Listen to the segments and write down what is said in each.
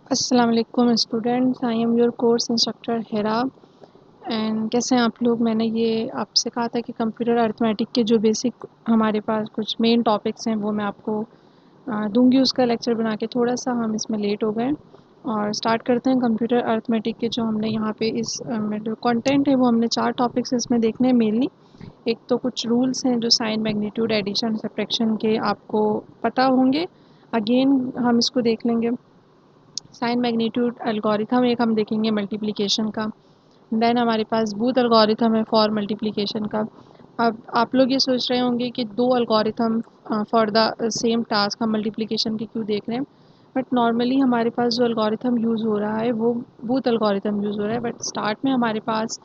अस्सलाम वालेकुम students, I am your course instructor Hira. And कैसे हैं आप लोग। मैंने ये आपसे कहा था कि कंप्यूटर अर्थमेटिक के जो बेसिक हमारे पास कुछ मेन टॉपिक्स हैं वो मैं आपको दूंगी। उसका लेक्चर बना के थोड़ा सा हम इसमें लेट हो गए और स्टार्ट करते हैं। कंप्यूटर अर्थमेटिक के जो हमने यहाँ पे इस में जो कंटेंट है वो हमने 4 टॉपिक्स इसमें देखने हैं मेनली। एक तो कुछ रूल्स हैं जो साइन, मैग्नीट्यूड, एडिशन, सब्ट्रैक्शन के आपको पता होंगे। अगेन हम इसको देख लेंगे। साइन, मैग्नीट्यूड एल्गोरिथम एक हम देखेंगे मल्टीप्लिकेशन का। देन हमारे पास बूथ एल्गोरिथम है फॉर मल्टीप्लिकेशन का। अब आप लोग ये सोच रहे होंगे कि 2 algorithm for the same task हम मल्टीप्लिकेशन के क्यों देख रहे हैं। बट नॉर्मली हमारे पास जो एल्गोरिथम यूज़ हो रहा है वो बूथ एल्गोरिथम यूज़ हो रहा है। बट स्टार्ट में हमारे पास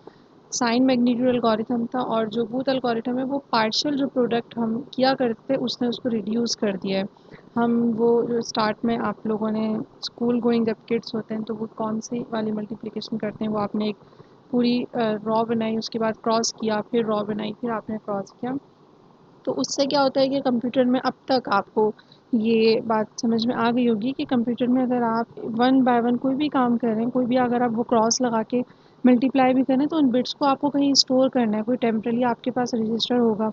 साइन, मैग्नीट्यूड एल्गोरिथम था और जो बूथ एल्गोरिथम है वो पार्शियल जो प्रोडक्ट हम किया करते थे उसने उसको रिड्यूस कर दिया है। हम वो जो स्टार्ट में आप लोगों ने स्कूल गोइंग जब किड्स होते हैं तो वो कौन सी वाली मल्टीप्लिकेशन करते हैं, वो आपने एक पूरी रॉ बनाई, उसके बाद क्रॉस किया, फिर रॉ बनाई, फिर आपने क्रॉस किया। तो उससे क्या होता है कि कंप्यूटर में अब तक आपको ये बात समझ में आ गई होगी कि कंप्यूटर में अगर आप वन बाय वन कोई भी काम कर रहे हैं, कोई भी अगर आप वो क्रॉस लगा के मल्टीप्लाई भी करें तो उन बिट्स को आपको कहीं स्टोर करना है, कोई टेम्परली आपके पास रजिस्टर होगा।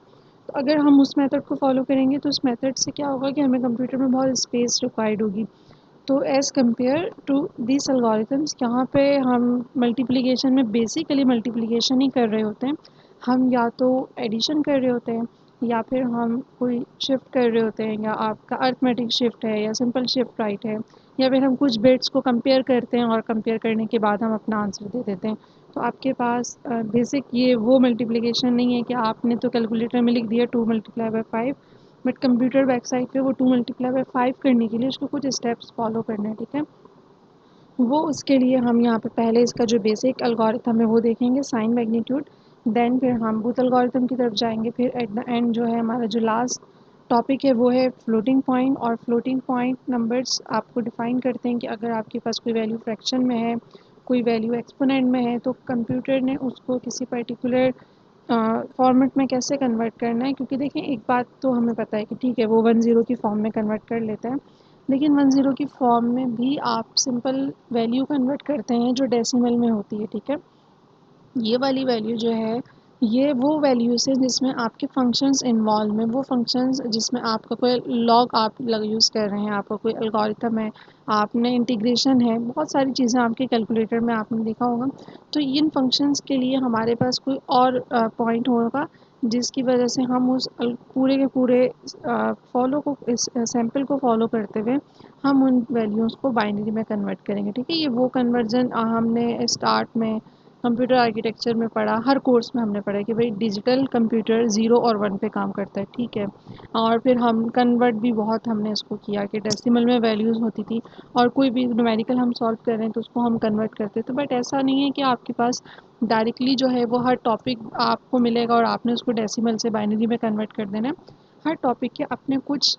तो अगर हम उस मेथड को फॉलो करेंगे तो उस मेथड से क्या होगा कि हमें कंप्यूटर में बहुत स्पेस रिक्वायर्ड होगी। तो as compare to this algorithms, यहाँ पे हम मल्टीप्लिकेशन में बेसिकली मल्टीप्लिकेशन ही कर रहे होते हैं। हम या तो एडिशन कर रहे होते हैं या फिर हम कोई शिफ्ट कर रहे होते हैं, या आपका अर्थमेटिक शिफ्ट है या सिंपल शिफ्ट राइट है, या फिर हम कुछ बिट्स को कंपेयर करते हैं और कंपेयर करने के बाद हम अपना आंसर दे देते हैं। तो आपके पास बेसिक ये वो मल्टीप्लिकेशन नहीं है कि आपने तो कैलकुलेटर में लिख दिया 2 × 5, बट कंप्यूटर वेबसाइट पे वो 2 × 5 करने के लिए उसको कुछ स्टेप्स फॉलो करने हैं, ठीक है। वो उसके लिए हम यहाँ पे पहले इसका जो बेसिक एल्गोरिथम है वो देखेंगे, साइन, मैग्नीट्यूड। देन फिर हम बूथ एल्गोरिथम की तरफ जाएंगे। फिर एट द एंड जो है हमारा जो लास्ट टॉपिक है वो है फ्लोटिंग पॉइंट। और फ्लोटिंग पॉइंट नंबर्स आपको डिफ़ाइन करते हैं कि अगर आपके पास कोई वैल्यू फ्रैक्शन में है, कोई वैल्यू एक्सपोनेंट में है, तो कंप्यूटर ने उसको किसी पर्टिकुलर फॉर्मेट में कैसे कन्वर्ट करना है। क्योंकि देखिए एक बात तो हमें पता है कि ठीक है वो 10 की फॉर्म में कन्वर्ट कर लेता है, लेकिन 10 की फॉर्म में भी आप सिंपल वैल्यू कन्वर्ट करते हैं जो डेसिमल में होती है, ठीक है। ये वाली वैल्यू जो है ये वो वैल्यूज़ है जिसमें आपके फंक्शंस इन्वॉल्व में, वो फंक्शंस जिसमें आपका कोई लॉग आप यूज़ कर रहे हैं, आपका कोई एल्गोरिथम है, आपने इंटीग्रेशन है, बहुत सारी चीज़ें आपके कैलकुलेटर में आपने देखा होगा। तो इन फंक्शंस के लिए हमारे पास कोई और पॉइंट होगा जिसकी वजह से हम उस पूरे के पूरे फॉलो को, इस सैंपल को फॉलो करते हुए हम उन वैल्यूज़ को बाइनरी में कन्वर्ट करेंगे, ठीक है। ये वो कन्वर्जन हमने स्टार्ट में कंप्यूटर आर्किटेक्चर में पढ़ा, हर कोर्स में हमने पढ़ा कि भाई डिजिटल कंप्यूटर 0 और 1 पे काम करता है, ठीक है। और फिर हम कन्वर्ट भी बहुत हमने इसको किया कि डेसिमल में वैल्यूज़ होती थी और कोई भी न्यूमेरिकल हम सॉल्व कर रहे हैं तो उसको हम कन्वर्ट करते थे। बट ऐसा नहीं है कि आपके पास डायरेक्टली जो है वो हर टॉपिक आपको मिलेगा और आपने उसको डेसिमल से बाइनरी में कन्वर्ट कर देना है। हर टॉपिक के अपने कुछ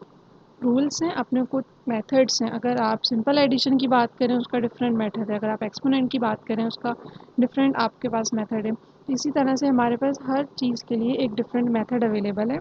रूल्स हैं, अपने कुछ मेथड्स हैं। अगर आप सिंपल एडिशन की बात करें उसका डिफरेंट मेथड है, अगर आप एक्सपोनेंट की बात करें उसका डिफरेंट आपके पास मेथड है। इसी तरह से हमारे पास हर चीज़ के लिए एक डिफरेंट मेथड अवेलेबल है।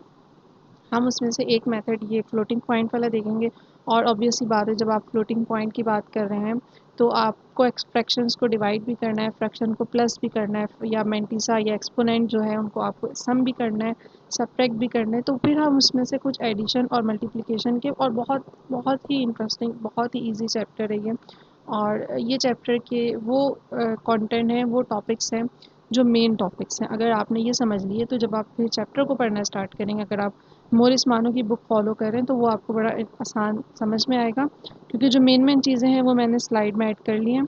हम उसमें से एक मेथड ये फ्लोटिंग पॉइंट वाला देखेंगे। और ऑब्वियस सी बात है जब आप फ्लोटिंग पॉइंट की बात कर रहे हैं तो आपको एक्सफ्रैक्शंस को डिवाइड भी करना है, फ्रैक्शन को प्लस भी करना है, या मेंटिसा या एक्सपोनेंट जो है उनको आपको सम भी करना है, सब्ट्रैक्ट भी करना है। तो फिर हम उसमें से कुछ एडिशन और मल्टीप्लिकेशन के और बहुत बहुत ही इंटरेस्टिंग, बहुत ही ईजी चैप्टर है ये। और ये चैप्टर के वो कंटेंट हैं, वो टॉपिक्स हैं जो मेन टॉपिक्स हैं। अगर आपने ये समझ लिए तो जब आप फिर चैप्टर को पढ़ना स्टार्ट करेंगे, अगर आप मोरिस मानो की बुक फॉलो करें तो वो आपको बड़ा आसान समझ में आएगा, क्योंकि जो मेन मेन चीज़ें हैं वो मैंने स्लाइड में ऐड कर ली हैं।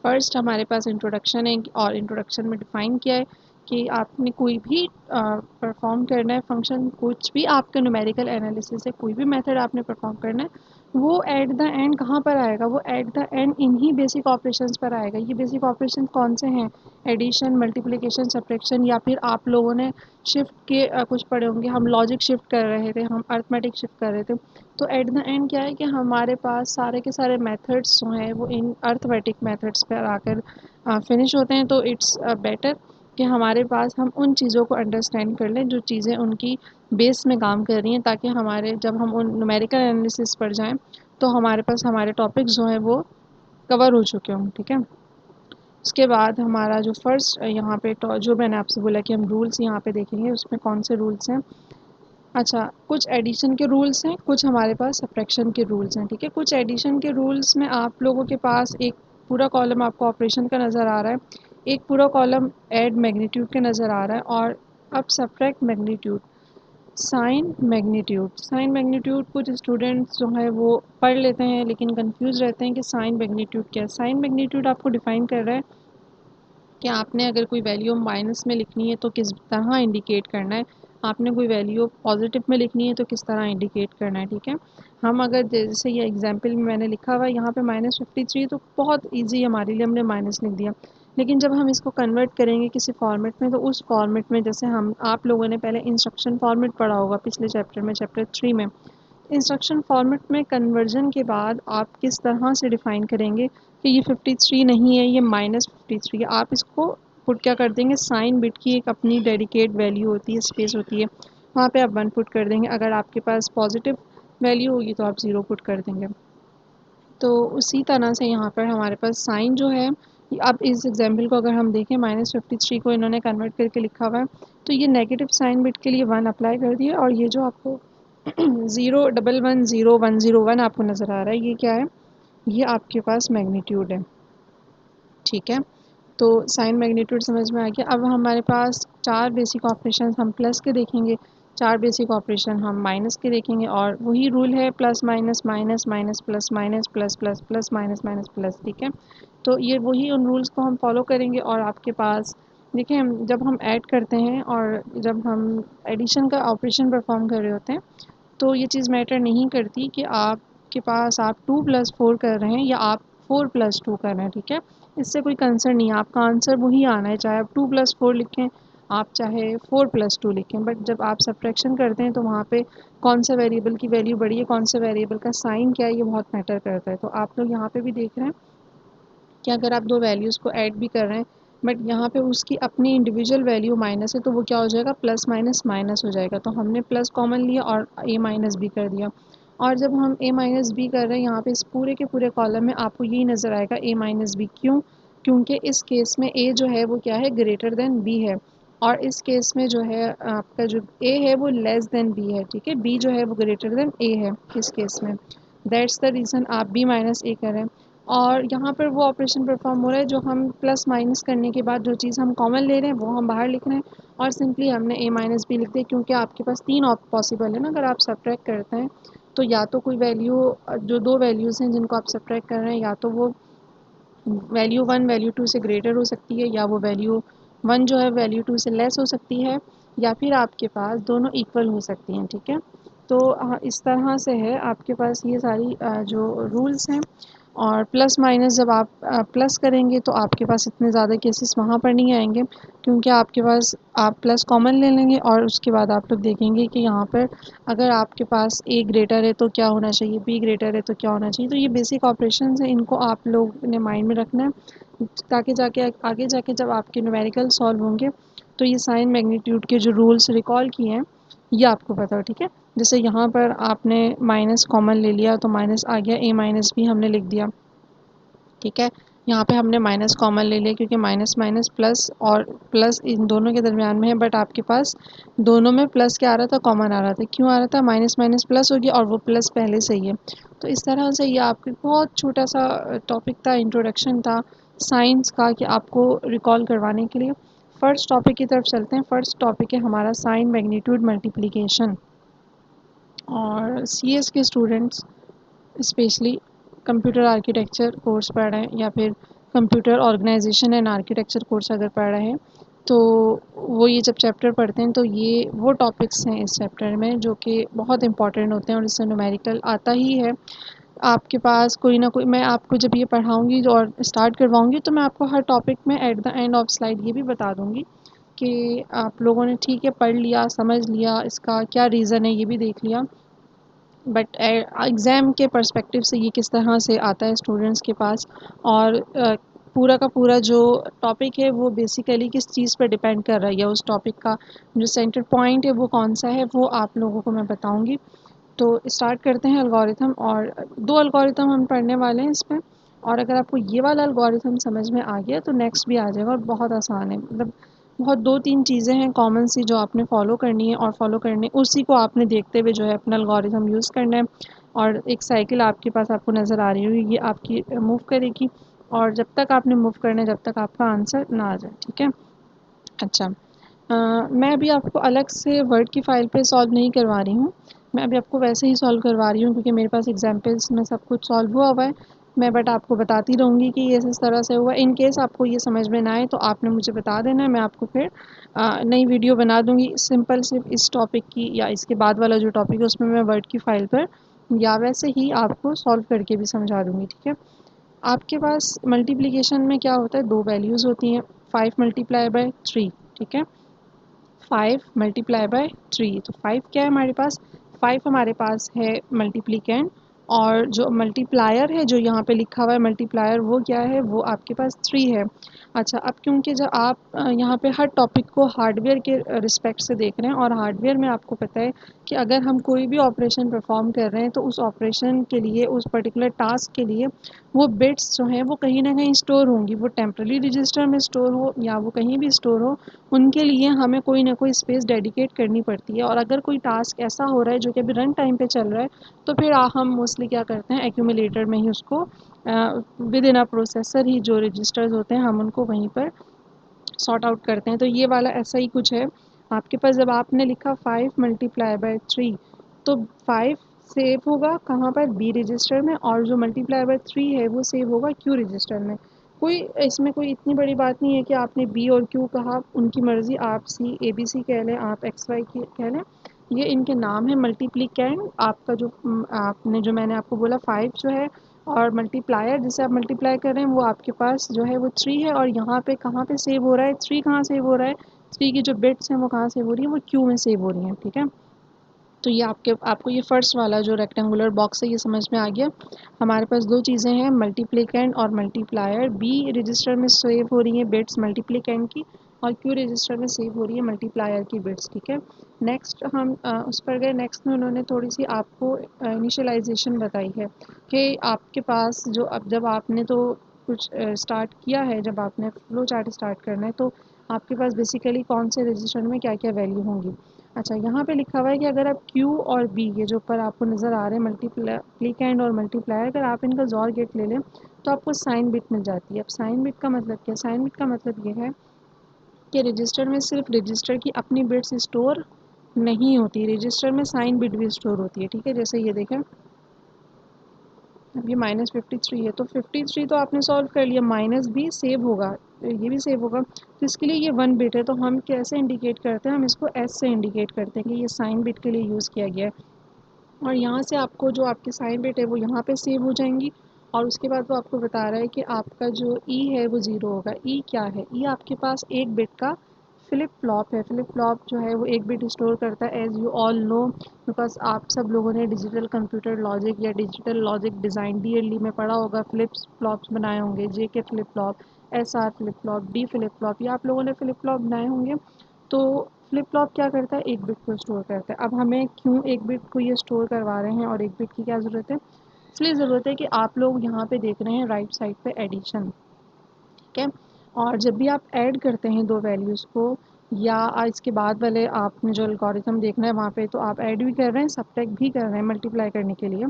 फर्स्ट हमारे पास इंट्रोडक्शन है और इंट्रोडक्शन में डिफ़ाइन किया है कि आपने कोई भी परफॉर्म करना है फंक्शन, कुछ भी आपका न्यूमेरिकल एनालिसिस है, कोई भी मेथड आपने परफॉर्म करना है, वो एट द एंड कहाँ पर आएगा, वो एट द एंड इन्हीं बेसिक ऑपरेशंस पर आएगा। ये बेसिक ऑपरेशन कौन से हैं? एडिशन, मल्टीप्लिकेशन, सब्ट्रैक्शन, या फिर आप लोगों ने शिफ्ट के कुछ पढ़े होंगे, हम लॉजिक शिफ्ट कर रहे थे, हम अर्थमेटिक शिफ्ट कर रहे थे। तो एट द एंड क्या है कि हमारे पास सारे के सारे मेथड्स जो हैं वो इन अर्थमेटिक मेथड्स पर आकर फिनिश होते हैं। तो इट्स बेटर कि हमारे पास हम उन चीज़ों को अंडरस्टैंड कर लें जो चीज़ें उनकी बेस में काम कर रही हैं, ताकि हमारे जब हम उन न्यूमेरिकल एनालिसिस पर जाएं तो हमारे पास हमारे टॉपिक्स जो हैं वो कवर हो चुके हों, ठीक है। उसके बाद हमारा जो फर्स्ट यहाँ पे जो मैंने आपसे बोला कि हम रूल्स यहाँ पे देखेंगे, उसमें कौन से रूल्स हैं। अच्छा, कुछ एडिशन के रूल्स हैं, कुछ हमारे पास सब्ट्रैक्शन के रूल्स हैं, ठीक है। कुछ एडिशन के रूल्स में आप लोगों के पास एक पूरा कॉलम आपको ऑपरेशन का नज़र आ रहा है, एक पूरा कॉलम ऐड मैग्नीट्यूड का नज़र आ रहा है, और अब सब्ट्रैक्ट मैग्नीट्यूड, साइन मैग्नीट्यूड कुछ स्टूडेंट्स जो है वो पढ़ लेते हैं लेकिन कंफ्यूज रहते हैं कि साइन मैग्नीट्यूड क्या है। साइन मैग्नीट्यूड आपको डिफ़ाइन कर रहा है कि आपने अगर कोई वैल्यू माइनस में लिखनी है तो किस तरह इंडिकेट करना है, आपने कोई वैल्यू पॉजिटिव में लिखनी है तो किस तरह इंडिकेट करना है, ठीक है। हम अगर जैसे ये एग्जांपल में मैंने लिखा हुआ है यहाँ पे -53, तो बहुत इजी हमारे लिए, हमने माइनस लिख दिया। लेकिन जब हम इसको कन्वर्ट करेंगे किसी फॉर्मेट में, तो उस फॉर्मेट में जैसे हम आप लोगों ने पहले इंस्ट्रक्शन फॉर्मेट पढ़ा होगा पिछले चैप्टर में, चैप्टर 3 में। इंस्ट्रक्शन फॉर्मेट में कन्वर्जन के बाद आप किस तरह से डिफ़ाइन करेंगे कि ये 53 नहीं है, ये -53 है। आप इसको पुट क्या कर देंगे, साइन बिट की एक अपनी डेडिकेट वैल्यू होती है, स्पेस होती है, वहाँ पे आप 1 पुट कर देंगे। अगर आपके पास पॉजिटिव वैल्यू होगी तो आप 0 पुट कर देंगे। तो उसी तरह से यहाँ पर हमारे पास साइन जो है, अब इस एग्जाम्पल को अगर हम देखें, -53 को इन्होंने कन्वर्ट करके लिखा हुआ है, तो ये नेगेटिव साइन बिट के लिए 1 अप्लाई कर दिया, और ये जो आपको 0 1 1 0 1 0 1 आपको नज़र आ रहा है, ये क्या है, ये आपके पास मैग्नीट्यूड है, ठीक है। तो साइन मैग्नीट्यूड समझ में आ गया। अब हमारे पास 4 बेसिक ऑपरेशन हम प्लस के देखेंगे, 4 बेसिक ऑपरेशन हम माइनस के देखेंगे, और वही रूल है plus minus minus minus plus minus plus plus plus minus minus plus, ठीक है। तो ये वही उन रूल्स को हम फॉलो करेंगे, और आपके पास देखिए, हम जब हम ऐड करते हैं और जब हम एडिशन का ऑपरेशन परफॉर्म कर रहे होते हैं, तो ये चीज़ मैटर नहीं करती कि आपके पास आप 2 + 4 कर रहे हैं या आप 4 + 2 कर रहे हैं, ठीक है। इससे कोई कंसर्न नहीं है, आपका आंसर वही आना है, चाहे आप 2 + 4 लिखें, आप चाहे 4 + 2 लिखें। बट जब आप सब्ट्रैक्शन करते हैं तो वहाँ पे कौन सा वेरिएबल की वैल्यू बड़ी है, कौन से वेरिएबल का साइन क्या है, ये बहुत मैटर करता है। तो आप लोग यहाँ पे भी देख रहे हैं कि अगर आप 2 वैल्यूज़ को ऐड भी कर रहे हैं, बट यहाँ पे उसकी अपनी इंडिविजुअल वैल्यू माइनस है, तो वो क्या हो जाएगा, प्लस माइनस माइनस हो जाएगा। तो हमने प्लस कॉमन लिया और a - b कर दिया, और जब हम a - b कर रहे हैं, यहाँ पे इस पूरे के पूरे कॉलम में आपको यही नज़र आएगा a - b। क्यों? क्योंकि इस केस में a जो है वो क्या है, ग्रेटर देन b है, और इस केस में जो है आपका जो a है वो लेस देन b है, ठीक है। b जो है वो ग्रेटर देन a है इस केस में, दैट्स द रीज़न आप b - a करें। और यहाँ पर वो ऑपरेशन परफॉर्म हो रहा है जो हम प्लस माइनस करने के बाद जो चीज़ हम कॉमन ले रहे हैं वो हम बाहर लिख रहे हैं, और सिंपली हमने a - b लिख दिया, क्योंकि आपके पास 3 पॉसिबल है ना। अगर आप सब्ट्रैक्ट करते हैं तो या तो कोई वैल्यू, जो 2 वैल्यूज़ हैं जिनको आप सब्ट्रैक्ट कर रहे हैं, या तो वो वैल्यू 1 वैल्यू 2 से ग्रेटर हो सकती है, या वो वैल्यू 1 जो है वैल्यू 2 से लेस हो सकती है, या फिर आपके पास दोनों इक्वल हो सकती हैं, ठीक है। तो इस तरह से है आपके पास ये सारी जो रूल्स हैं। और प्लस माइनस जब आप प्लस करेंगे तो आपके पास इतने ज़्यादा केसेस वहाँ पर नहीं आएंगे, क्योंकि आपके पास आप प्लस कॉमन ले लेंगे, और उसके बाद आप लोग देखेंगे कि यहाँ पर अगर आपके पास a ग्रेटर है तो क्या होना चाहिए, b ग्रेटर है तो क्या होना चाहिए। तो ये बेसिक ऑपरेशंस हैं, इनको आप लोग ने माइंड में रखना है, ताकि जाके आगे जाके जब आपके न्यूमेरिकल सॉल्व होंगे तो ये साइन मैग्नीट्यूड के जो रूल्स रिकॉल किए हैं ये आपको पता हो, ठीक है। जैसे यहाँ पर आपने माइनस कॉमन ले लिया तो माइनस आ गया, a - b हमने लिख दिया, ठीक है। यहाँ पे हमने माइनस कॉमन ले लिया क्योंकि माइनस माइनस प्लस, और प्लस इन दोनों के दरमियान में है, बट आपके पास दोनों में प्लस क्या आ रहा था, कॉमन आ रहा था। क्यों आ रहा था, माइनस माइनस प्लस हो गया, और वो प्लस पहले से ही है। तो इस तरह से ये आपके बहुत छोटा सा टॉपिक था, इंट्रोडक्शन था साइंस का, कि आपको रिकॉल करवाने के लिए। फ़र्स्ट टॉपिक की तरफ चलते हैं। फ़र्स्ट टॉपिक है हमारा साइन मैग्नीट्यूड मल्टीप्लिकेशन। और CS के students specially computer architecture course पढ़ रहे हैं, या फिर computer organisation and architecture course अगर पढ़ रहे हैं, तो वो ये जब चैप्टर पढ़ते हैं तो ये वो टॉपिक्स हैं इस चैप्टर में जो कि बहुत इंपॉर्टेंट होते हैं, और इससे न्यूमेरिकल आता ही है। आपके पास कोई ना कोई, मैं आपको जब ये पढ़ाऊँगी और स्टार्ट करवाऊँगी तो मैं आपको हर टॉपिक में at the end of slide ये भी बता दूँगी कि आप लोगों ने ठीक है पढ़ लिया, समझ लिया, इसका क्या रीज़न है ये भी देख लिया, बट एग्ज़ाम के पर्सपेक्टिव से ये किस तरह से आता है स्टूडेंट्स के पास, और पूरा का पूरा जो टॉपिक है वो बेसिकली किस चीज़ पर डिपेंड कर रहा है, या उस टॉपिक का जो सेंटर पॉइंट है वो कौन सा है, वो आप लोगों को मैं बताऊंगी। तो स्टार्ट करते हैं एल्गोरिथम, और 2 एल्गोरिथम हम पढ़ने वाले हैं इसमें। और अगर आपको ये वाला एल्गोरिथम समझ में आ गया तो नेक्स्ट भी आ जाएगा, और बहुत आसान है। मतलब बहुत 2-3 चीज़ें हैं कॉमन सी जो आपने फॉलो करनी है, और फॉलो करने उसी को आपने देखते हुए जो है अपना एल्गोरिथम यूज़ करना है। और एक साइकिल आपके पास आपको नज़र आ रही होगी, ये आपकी मूव करेगी, और जब तक आपने मूव करना है जब तक आपका आंसर ना आ जाए, ठीक है। अच्छा, मैं अभी आपको अलग से वर्ड की फ़ाइल पे सॉल्व नहीं करवा रही हूँ, मैं अभी आपको वैसे ही सॉल्व करवा रही हूँ क्योंकि मेरे पास एग्जांपल्स में सब कुछ सॉल्व हुआ हुआ है। मैं बट आपको बताती रहूँगी कि ये इस तरह से हुआ। इन केस आपको ये समझ में ना आए तो आपने मुझे बता देना है, मैं आपको फिर नई वीडियो बना दूँगी सिंपल सिर्फ इस टॉपिक की, या इसके बाद वाला जो टॉपिक है उसमें मैं वर्ड की फ़ाइल पर या वैसे ही आपको सॉल्व करके भी समझा दूँगी, ठीक है। आपके पास मल्टीप्लिकेशन में क्या होता है, 2 वैल्यूज़ होती हैं, 5 मल्टीप्लाई बाय 3, ठीक है। 5 मल्टीप्लाई बाय 3, तो 5 क्या है हमारे पास, 5 हमारे पास है मल्टीप्लिकेंड, और जो मल्टीप्लायर है जो यहाँ पे लिखा हुआ है मल्टीप्लायर, वो क्या है, वो आपके पास 3 है। अच्छा, अब क्योंकि जब आप यहाँ पे हर टॉपिक को हार्डवेयर के रिस्पेक्ट से देख रहे हैं, और हार्डवेयर में आपको पता है कि अगर हम कोई भी ऑपरेशन परफॉर्म कर रहे हैं तो उस ऑपरेशन के लिए, उस पर्टिकुलर टास्क के लिए वो बिट्स जो हैं वो कहीं ना कहीं स्टोर होंगी, वो टेम्पररी रजिस्टर में स्टोर हो या वो कहीं भी स्टोर हो, उनके लिए हमें कोई ना कोई स्पेस डेडिकेट करनी पड़ती है। और अगर कोई टास्क ऐसा हो रहा है जो कि अभी रन टाइम पे चल रहा है, तो फिर हम मोस्टली क्या करते हैं, एक्यूमुलेटर में ही उसको विद इन अ प्रोसेसर ही जो रजिस्टर्स होते हैं हम उनको वहीं पर सॉर्ट आउट करते हैं। तो ये वाला ऐसा ही कुछ है आपके पास। जब आपने लिखा 5 मल्टीप्लाई बाय 3, तो 5 सेव होगा कहाँ पर, बी रजिस्टर में, और जो मल्टीप्लाई बाय 3 है वो सेव होगा क्यू रजिस्टर में। कोई इसमें कोई इतनी बड़ी बात नहीं है कि आपने बी और क्यू कहा, उनकी मर्ज़ी, आप सी ए बी सी कह लें, आप एक्स वाई कह लें, ये इनके नाम है। मल्टीप्लिकेंड आपका जो आपने जो मैंने आपको बोला 5 जो है, और मल्टीप्लायर जिसे आप मल्टीप्लाई कर रहे हैं वो आपके पास जो है वो 3 है। और यहाँ पे कहाँ पे सेव हो रहा है, 3 कहाँ सेव हो रहा है, 3 की जो बिट्स हैं वो कहाँ सेव हो रही है, वो क्यू में सेव हो रही हैं, ठीक है। तो ये आपको ये फर्स्ट वाला जो रेक्टेंगुलर बॉक्स है ये समझ में आ गया। हमारे पास 2 चीज़ें हैं, मल्टीप्लिकेंड और मल्टीप्लायर। बी रजिस्टर में सेव हो रही हैं बिट्स मल्टीप्लिकेंड की, और क्यू रजिस्टर में सेव हो रही है मल्टीप्लायर की बिट्स, ठीक है। नेक्स्ट हम उस पर गए। नेक्स्ट में उन्होंने थोड़ी सी आपको इनिशियलाइजेशन बताई है कि आपके पास जो, अब जब आपने तो कुछ स्टार्ट किया है, जब आपने फ्लो चार्ट स्टार्ट करना है तो आपके पास बेसिकली कौन से रजिस्टर में क्या क्या वैल्यू होंगी। अच्छा, यहाँ पे लिखा हुआ है कि अगर आप Q और B, ये जो ऊपर आपको नज़र आ रहे हैं मल्टीप्लिकेंड और मल्टीप्लायर, अगर आप इनका जॉर गेट ले लें तो आपको साइन बिट मिल जाती है। अब साइन बिट का मतलब क्या है, साइन बिट का मतलब ये है कि रजिस्टर में सिर्फ रजिस्टर की अपनी बिट्स स्टोर नहीं होती, रजिस्टर में साइन बिट भी स्टोर होती है, ठीक है। जैसे ये देखें, अब ये -53 है, तो 53 तो आपने सॉल्व कर लिया, माइनस भी सेव होगा, ये भी सेव होगा, तो इसके लिए ये 1 बिट है। तो हम कैसे इंडिकेट करते हैं, हम इसको एस से इंडिकेट करते हैं कि ये साइन बिट के लिए यूज़ किया गया है। और यहाँ से आपको जो आपके साइन बिट है वो यहाँ पे सेव हो जाएंगी, और उसके बाद वो आपको बता रहा है कि आपका जो ई है वो ज़ीरो होगा। ई क्या है, ई आपके पास एक बिट का फ्लिप फ्लॉप है। फ्लिप फ्लॉप जो है वो एक बिट स्टोर करता है, as you all know, because आप सब लोगों ने डिजिटल कंप्यूटर लॉजिक या डिजिटल लॉजिक डिज़ाइन DLD में पढ़ा होगा, फ्लिप्स फ्लॉप्स बनाए होंगे, जे के flip flop, SR flip flop, D flip flop, ये आप लोगों ने फ्लिप फ्लॉप बनाए होंगे। तो फ्लिप फ्लॉप क्या करता है, एक बिट को स्टोर करता है। अब हमें क्यों एक बिट को ये स्टोर करवा रहे हैं और एक बिट की क्या ज़रूरत है, इसलिए ज़रूरत है कि आप लोग यहाँ पे देख रहे हैं राइट साइड पे एडिशन, ठीक है। और जब भी आप ऐड करते हैं दो वैल्यूज़ को, या इसके बाद वाले आपने जो एल्गोरिथम देखना है वहाँ पे, तो आप ऐड भी कर रहे हैं, सब्ट्रैक्ट भी कर रहे हैं मल्टीप्लाई करने के लिए।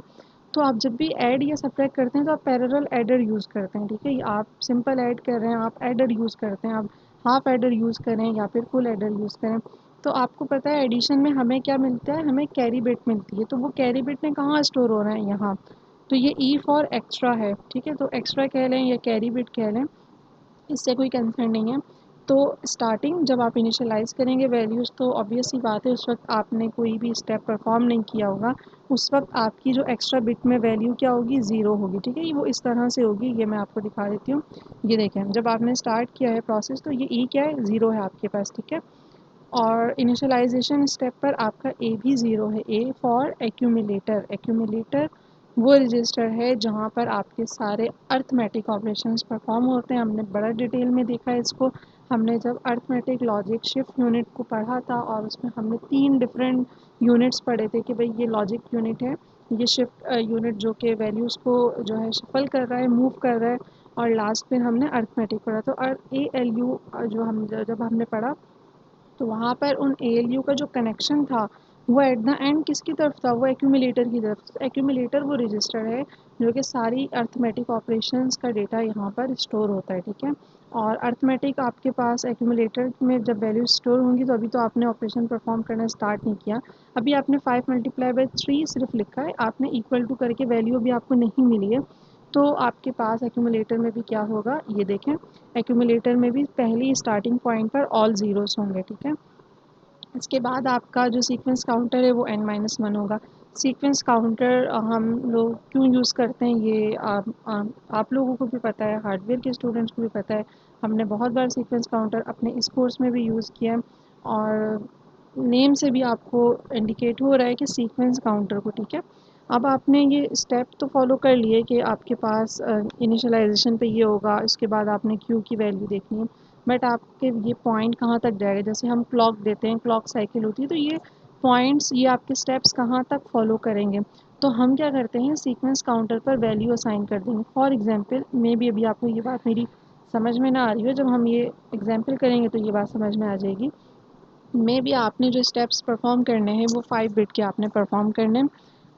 तो आप जब भी ऐड या सब्ट्रैक्ट करते हैं तो आप पैरेलल एडर यूज़ करते हैं, ठीक है। आप सिंपल ऐड कर रहे हैं, आप एडर यूज़ करते हैं, आप हाफ एडर यूज़ करें या फिर फुल एडर यूज़ करें। तो आपको पता है एडिशन में हमें क्या मिलता है, हमें कैरी बिट मिलती है, तो वो कैरी बिट में कहाँ स्टोर हो रहा है, यहाँ। तो ये ई फॉर एक्स्ट्रा है, ठीक है, तो एक्स्ट्रा कह लें या कैरी बिट कह लें, इससे कोई कंसर्न नहीं है। तो स्टार्टिंग जब आप इनिशियलाइज़ करेंगे वैल्यूज़, तो ऑब्वियस सी बात है उस वक्त आपने कोई भी स्टेप परफॉर्म नहीं किया होगा, उस वक्त आपकी जो एक्स्ट्रा बिट में वैल्यू क्या होगी, ज़ीरो होगी, ठीक है। ये वो इस तरह से होगी, ये मैं आपको दिखा देती हूँ। ये देखें, जब आपने स्टार्ट किया है प्रोसेस तो ये ई क्या है, ज़ीरो है आपके पास, ठीक है। और इनिशियलाइजेशन स्टेप पर आपका ए भी ज़ीरो है, ए फॉर एक्यूमुलेटर। एक्यूमुलेटर वो रजिस्टर है जहाँ पर आपके सारे अर्थमेटिक ऑपरेशंस परफॉर्म होते हैं। हमने बड़ा डिटेल में देखा है इसको, हमने जब अर्थमेटिक लॉजिक शिफ्ट यूनिट को पढ़ा था, और उसमें हमने 3 डिफरेंट यूनिट्स पढ़े थे कि भाई ये लॉजिक यूनिट है, ये शिफ्ट यूनिट जो कि वैल्यूज़ को जो है शफल कर रहा है, मूव कर रहा है। और लास्ट में हमने अर्थमेटिक पढ़ा, तो ALU जो हम जब हमने पढ़ा तो वहाँ पर उन ALU का जो कनेक्शन था वो एट द एंड किसकी तरफ था, वो एक्यूमुलेटर की तरफ। एक्यूमुलेटर वो रजिस्टर है जो कि सारी अर्थमेटिक ऑपरेशंस का डेटा यहाँ पर स्टोर होता है, ठीक है। और अर्थमेटिक आपके पास एक्यूमुलेटर में जब वैल्यू स्टोर होंगी तो अभी तो आपने ऑपरेशन परफॉर्म करना स्टार्ट नहीं किया, अभी आपने 5 × 3 सिर्फ लिखा है, आपने इक्वल टू करके वैल्यू अभी आपको नहीं मिली है। तो आपके पास एक्यूमुलेटर में भी क्या होगा, ये देखें, एक्यूमुलेटर में भी पहली स्टार्टिंग पॉइंट पर ऑल ज़ीरोज़ होंगे, ठीक है। इसके बाद आपका जो सीक्वेंस काउंटर है वो n-1 होगा। सीक्वेंस काउंटर हम लोग क्यों यूज़ करते हैं ये आप लोगों को भी पता है, हार्डवेयर के स्टूडेंट्स को भी पता है। हमने बहुत बार सीक्वेंस काउंटर अपने इस कोर्स में भी यूज़ किया है, और नेम से भी आपको इंडिकेट हो रहा है कि सीक्वेंस काउंटर को, ठीक है। अब आपने ये स्टेप तो फॉलो कर लिए कि आपके पास इनिशियलाइजेशन पे ये होगा, उसके बाद आपने क्यू की वैल्यू देखनी है, बट आपके ये पॉइंट कहाँ तक जाएगा। जैसे हम क्लॉक देते हैं, क्लॉक साइकिल होती है, तो ये पॉइंट्स, ये आपके स्टेप्स कहाँ तक फॉलो करेंगे। तो हम क्या करते हैं, सीक्वेंस काउंटर पर वैल्यू असाइन कर देंगे। फॉर एग्जांपल मे बी अभी आपको ये बात मेरी समझ में ना आ रही हो, जब हम ये एग्जांपल करेंगे तो ये बात समझ में आ जाएगी। मे बी आपने जो स्टेप्स परफॉर्म करने हैं वो 5 बिट के आपने परफॉर्म करने हैं।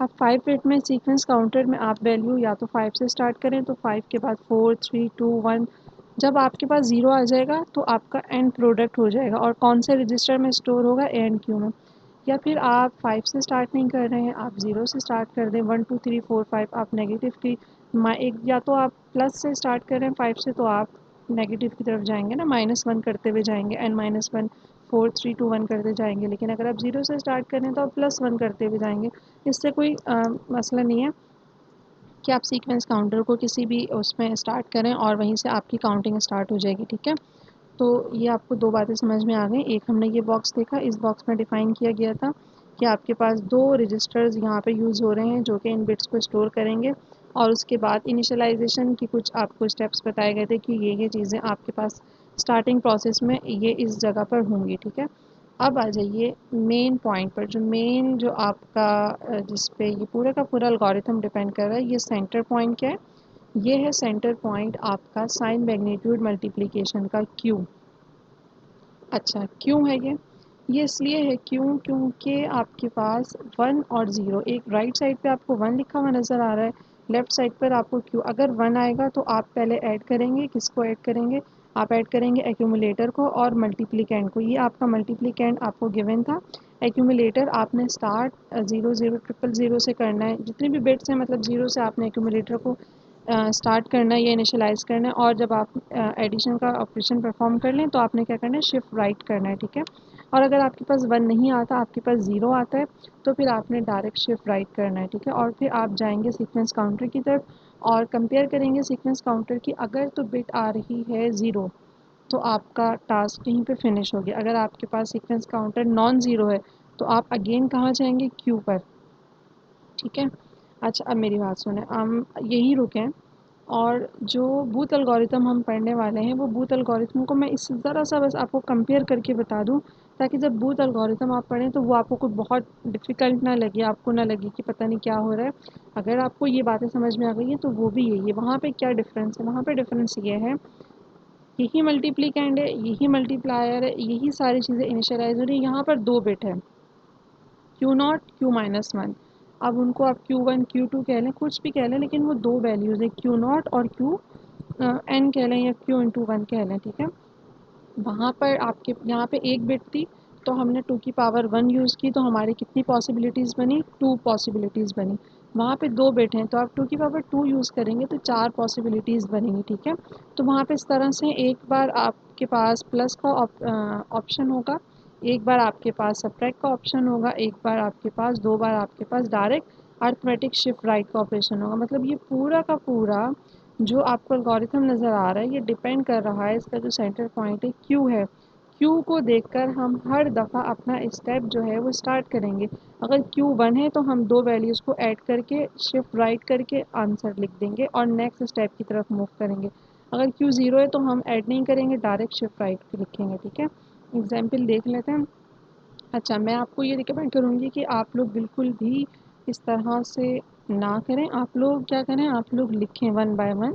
अब 5 बिट में सीक्वेंस काउंटर में आप वैल्यू या तो 5 से स्टार्ट करें, तो 5 के बाद 4 3 2 1, जब आपके पास 0 आ जाएगा तो आपका एंड प्रोडक्ट हो जाएगा, और कौन से रजिस्टर में स्टोर होगा, AND Q में। या फिर आप 5 से स्टार्ट नहीं कर रहे हैं, आप 0 से स्टार्ट कर दें, 1 2 3 4 5 आप नेगेटिव की एक, या तो आप प्लस से स्टार्ट कर रहे हैं 5 से, तो आप नेगेटिव की तरफ जाएंगे ना, -1 करते हुए जाएंगे, n-1 4 3 2 1 करते जाएंगे। लेकिन अगर आप 0 से स्टार्ट करें तो आप +1 करते हुए जाएंगे। इससे कोई मसला नहीं है कि आप सीक्वेंस काउंटर को किसी भी उसमें स्टार्ट करें और वहीं से आपकी काउंटिंग स्टार्ट हो जाएगी, ठीक है। तो ये आपको दो बातें समझ में आ गई। एक हमने ये बॉक्स देखा, इस बॉक्स में डिफ़ाइन किया गया था कि आपके पास 2 रजिस्टर्स यहाँ पे यूज़ हो रहे हैं जो कि इन बिट्स को स्टोर करेंगे, और उसके बाद इनिशियलाइजेशन की कुछ आपको स्टेप्स बताए गए थे कि ये चीज़ें आपके पास स्टार्टिंग प्रोसेस में ये इस जगह पर होंगी, ठीक है। अब आ जाइए मेन पॉइंट पर, जो मेन जो आपका जिस पे ये पूरा का पूरा एल्गोरिथम डिपेंड कर रहा है, ये सेंटर पॉइंट क्या है, ये है सेंटर पॉइंट आपका साइन मैग्नीट्यूड मल्टीप्लिकेशन का Q। अच्छा, क्यों है ये इसलिए है क्यों, क्योंकि आपके पास 1 और 0, एक राइट साइड पे आपको 1 लिखा हुआ नज़र आ रहा है, लेफ़्ट साइड पर आपको क्यू। अगर 1 आएगा तो आप पहले ऐड करेंगे, किसको ऐड करेंगे, आप ऐड करेंगे एक्यूमुलेटर को और मल्टीप्लिकेंड को। ये आपका मल्टीप्लिकेंड आपको गिवन था। एक्यूमुलेटर आपने स्टार्ट 0 0 ट्रिपल 0 से करना है, जितने भी बिट्स हैं मतलब 0 से आपने एक्यूमुलेटर को स्टार्ट करना है या इनिशियलाइज़ करना है, और जब आप एडिशन का ऑपरेशन परफॉर्म कर लें तो आपने क्या करना है, शिफ्ट राइट करना है, ठीक है। और अगर आपके पास 1 नहीं आता, आपके पास 0 आता है, तो फिर आपने डायरेक्ट शिफ्ट राइट करना है, ठीक है। और फिर आप जाएंगे सीक्वेंस काउंटर की तरफ और कंपेयर करेंगे सीक्वेंस काउंटर की। अगर तो बिट आ रही है 0 तो आपका टास्क यहीं पे फिनिश हो गया। अगर आपके पास सीक्वेंस काउंटर नॉन ज़ीरो है तो आप अगेन कहाँ जाएंगे, क्यू पर, ठीक है। अच्छा, अब मेरी बात सुने, हम यहीं रुकें, और जो बूथ एल्गोरिथम हम पढ़ने वाले हैं वो बूथ एल्गोरिथम को मैं इस ज़रा सा बस आपको कंपेयर करके बता दूं, ताकि जब बूथ एल्गोरिथम आप पढ़ें तो वो आपको कोई बहुत डिफ़िकल्ट ना लगे, आपको ना लगे कि पता नहीं क्या हो रहा है। अगर आपको ये बातें समझ में आ गई हैं तो वो भी यही है। वहाँ पे क्या डिफरेंस है, वहाँ पे डिफरेंस ये है, यही मल्टीप्लिकेंड है, यही मल्टीप्लायर है, यही सारी चीज़ें इनिशियलाइज हो रही है। यहाँ पर 2 बिट है, Q0 Q-1। अब उनको आप Q1 Q2 कह लें, कुछ भी कह लें, लेकिन वो 2 वैल्यूज़ है, Q0 और N कह लें या Q×1 कह लें, ठीक है। वहाँ पर आपके यहाँ पे एक बिट थी, तो हमने 2 की पावर 1 यूज़ की, तो हमारी कितनी पॉसिबिलिटीज़ बनी, 2 पॉसिबिलिटीज़ बनी। वहाँ पे 2 बिट हैं, तो आप 2 की पावर 2 यूज़ करेंगे तो 4 पॉसिबिलिटीज़ बनेंगी, ठीक है। तो वहाँ पे इस तरह से एक बार आपके पास प्लस का ऑप्शन होगा, एक बार आपके पास सब्ट्रैक्ट का ऑप्शन होगा, एक बार आपके पास, 2 बार आपके पास डायरेक्ट अरिथमेटिक शिफ्ट राइट का ऑपरेशन होगा। मतलब ये पूरा का पूरा जो आपको एल्गोरिथम नज़र आ रहा है, ये डिपेंड कर रहा है, इसका जो सेंटर पॉइंट है क्यू है। क्यू को देखकर हम हर दफ़ा अपना स्टेप जो है वो स्टार्ट करेंगे। अगर क्यू 1 है तो हम 2 वैल्यूज़ को ऐड करके शिफ्ट राइट करके आंसर लिख देंगे और नेक्स्ट स्टेप की तरफ मूव करेंगे। अगर क्यू 0 है तो हम ऐड नहीं करेंगे, डायरेक्ट शिफ्ट राइट लिखेंगे, ठीक है। एग्जाम्पल देख लेते हैं। अच्छा, मैं आपको ये रिकमेंड करूँगी कि आप लोग बिल्कुल भी इस तरह से ना करें, आप लोग क्या करें, आप लोग लिखें वन बाय वन।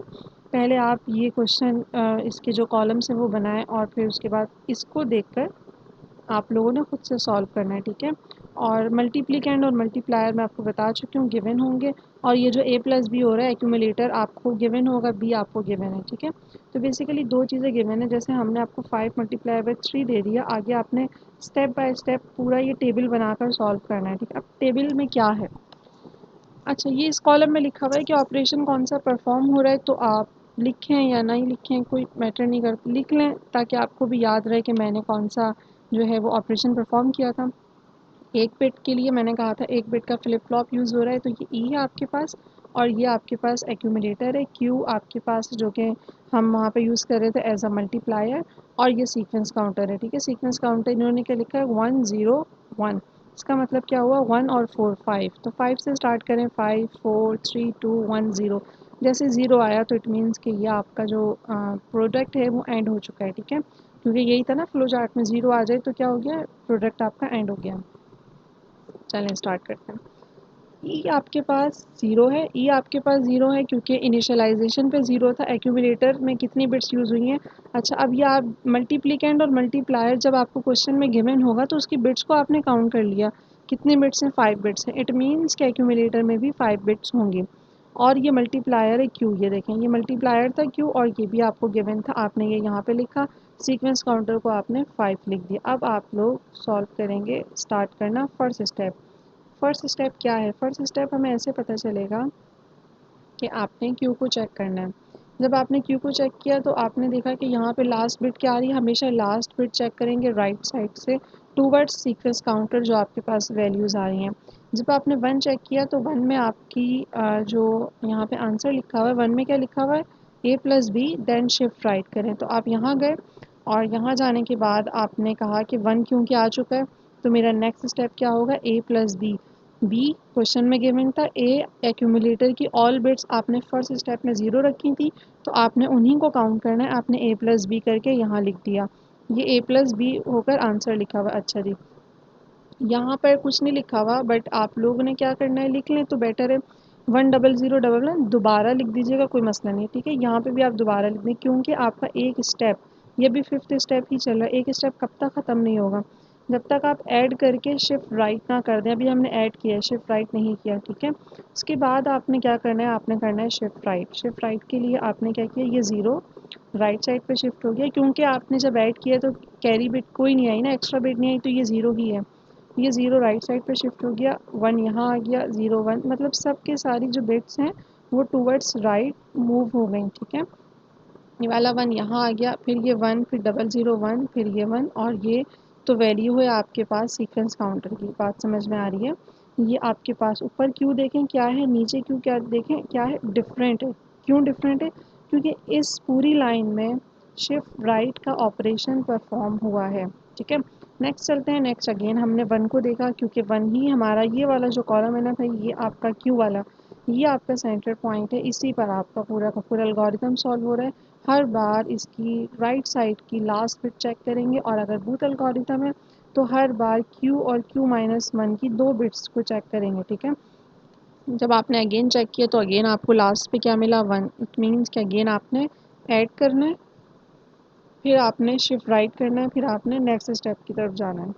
पहले आप ये क्वेश्चन इसके जो कॉलम्स हैं वो बनाएं और फिर उसके बाद इसको देखकर आप लोगों ने खुद से सॉल्व करना है, ठीक है। और मल्टीप्लिकेंड और मल्टीप्लायर मैं आपको बता चुकी हूँ, गिवन होंगे। और ये जो a प्लस बी हो रहा है एक्यूमुलेटर आपको गिवन होगा, b आपको गिवन है, ठीक है। तो बेसिकली दो चीज़ें गिवन है, जैसे हमने आपको 5 मल्टीप्लाई बाय 3 दे दिया, आगे आपने स्टेप बाय स्टेप पूरा ये टेबल बनाकर सॉल्व करना है, ठीक है। अब टेबल में क्या है, अच्छा ये इस कॉलम में लिखा हुआ है कि ऑपरेशन कौन सा परफॉर्म हो रहा है, तो आप लिखें या नहीं लिखें कोई मैटर नहीं करता, लिख लें ताकि आपको भी याद रहे कि मैंने कौन सा जो है वो ऑपरेशन परफॉर्म किया था। एक बिट के लिए मैंने कहा था एक बिट का फ्लिप फ्लॉप यूज़ हो रहा है, तो ये ई है आपके पास, और ये आपके पास एक्यूमुलेटर है, क्यू आपके पास जो कि हम वहाँ पे यूज़ कर रहे थे एज अ मल्टीप्लायर, और ये सीक्वेंस काउंटर है, ठीक है। सीक्वेंस काउंटर इन्होंने क्या लिखा है 1 0 1, इसका मतलब क्या हुआ 1 और 4 5, तो 5 से स्टार्ट करें 5 4 3 2 1 0, जैसे ज़ीरो आया तो इट मीन्स कि ये आपका जो प्रोडक्ट है वो एंड हो चुका है, ठीक है। क्योंकि यही था ना फ्लो चार्ट में, ज़ीरो आ जाए तो क्या हो गया, प्रोडक्ट आपका एंड हो गया। चलें स्टार्ट करते हैं। ई आपके पास ज़ीरो है, ई आपके पास ज़ीरो है क्योंकि इनिशियलाइजेशन पे ज़ीरो था, एक्यूमुलेटर में कितनी बिट्स यूज़ हुई हैं। अच्छा अब ये आप मल्टीप्लिकेंड और मल्टीप्लायर जब आपको क्वेश्चन में गिवन होगा तो उसकी बिट्स को आपने काउंट कर लिया, कितने बिट्स हैं, 5 बिट्स हैं, इट मीन्स कि एक्यूमुलेटर में भी 5 बिट्स होंगे। और ये मल्टीप्लायर है क्यू, ये देखें ये मल्टीप्लायर था क्यू, और ये भी आपको गिवन था, आपने ये यहाँ पे लिखा, सीक्वेंस काउंटर को आपने 5 लिख दिया। अब आप लोग सॉल्व करेंगे, स्टार्ट करना फर्स्ट स्टेप। फर्स्ट स्टेप क्या है, फर्स्ट स्टेप हमें ऐसे पता चलेगा कि आपने क्यू को चेक करना है। जब आपने क्यू को चेक किया तो आपने देखा कि यहाँ पे लास्ट बिट क्या आ रही है, हमेशा लास्ट बिट चेक करेंगे राइट साइड से टूवर्ड्स सीक्वेंस काउंटर जो आपके पास वैल्यूज़ आ रही हैं। जब आपने वन चेक किया तो वन में आपकी जो यहाँ पे आंसर लिखा हुआ है, वन में क्या लिखा हुआ है, a plus B then shift right करें, तो आप यहाँ गए और यहाँ जाने के बाद आपने कहा कि वन क्योंकि आ चुका है तो मेरा नेक्स्ट स्टेप क्या होगा, a plus B, B question में गिवन था, ए एक्यूमुलेटर की ऑल बिट्स आपने फर्स्ट स्टेप में ज़ीरो रखी थी, तो आपने उन्हीं को काउंट करना है, आपने ए प्लस बी करके यहाँ लिख दिया, ये ए प्लस बी होकर आंसर लिखा हुआ। अच्छा जी, यहाँ पर कुछ नहीं लिखा हुआ बट आप लोगों ने क्या करना है, लिख लें तो बेटर है, 100 दोबारा लिख दीजिएगा, कोई मसला नहीं, ठीक है। यहाँ पे भी आप दोबारा लिख दें क्योंकि आपका एक स्टेप, ये भी फिफ्थ स्टेप ही चल रहा है, एक स्टेप कब तक ख़त्म नहीं होगा, जब तक आप ऐड करके शिफ्ट राइट ना कर दें। अभी हमने ऐड किया है, शिफ्ट राइट नहीं किया, ठीक है। उसके बाद आपने क्या करना है, आपने करना है शिफ्ट राइट। शिफ्ट राइट के लिए आपने क्या किया, ये ज़ीरो राइट साइड पे शिफ्ट हो गया क्योंकि आपने जब ऐड किया तो कैरी बिट कोई नहीं आई ना, एक्स्ट्रा बिट नहीं आई, तो ये ज़ीरो ही है, ये ज़ीरो राइट साइड पे शिफ्ट हो गया, वन यहाँ आ गया, ज़ीरो वन, मतलब सब के सारी जो बिट्स हैं वो टूवर्ड्स राइट मूव हो गई, ठीक है। ये वाला वन यहाँ आ गया, फिर ये वन, फिर 001, फिर ये वन, और ये तो वैल्यू है आपके पास सीक्वेंस काउंटर की, बात समझ में आ रही है। ये आपके पास ऊपर क्यों देखें क्या है, नीचे क्यों क्या देखें क्या है, डिफरेंट है। क्यों डिफरेंट है, क्योंकि इस पूरी लाइन में शिफ्ट राइट का ऑपरेशन परफॉर्म हुआ है, ठीक है। नेक्स्ट चलते हैं, नेक्स्ट अगेन हमने वन को देखा क्योंकि वन ही हमारा ये वाला जो कॉलम है ना भाई, ये आपका क्यू वाला, ये आपका सेंटर पॉइंट है, इसी पर आपका पूरा का पूरा एल्गोरिथम सॉल्व हो रहा है। हर बार इसकी राइट साइड की लास्ट बिट चेक करेंगे, और अगर बूथ एल्गोरिथम है तो हर बार q और q माइनस वन की दो बिट्स को चेक करेंगे, ठीक है। जब आपने अगेन चेक किया तो अगेन आपको लास्ट पे क्या मिला, वन, इट मीन्स कि अगेन आपने ऐड करना है, फिर आपने शिफ्ट राइट करना है, फिर आपने नेक्स्ट स्टेप की तरफ जाना है।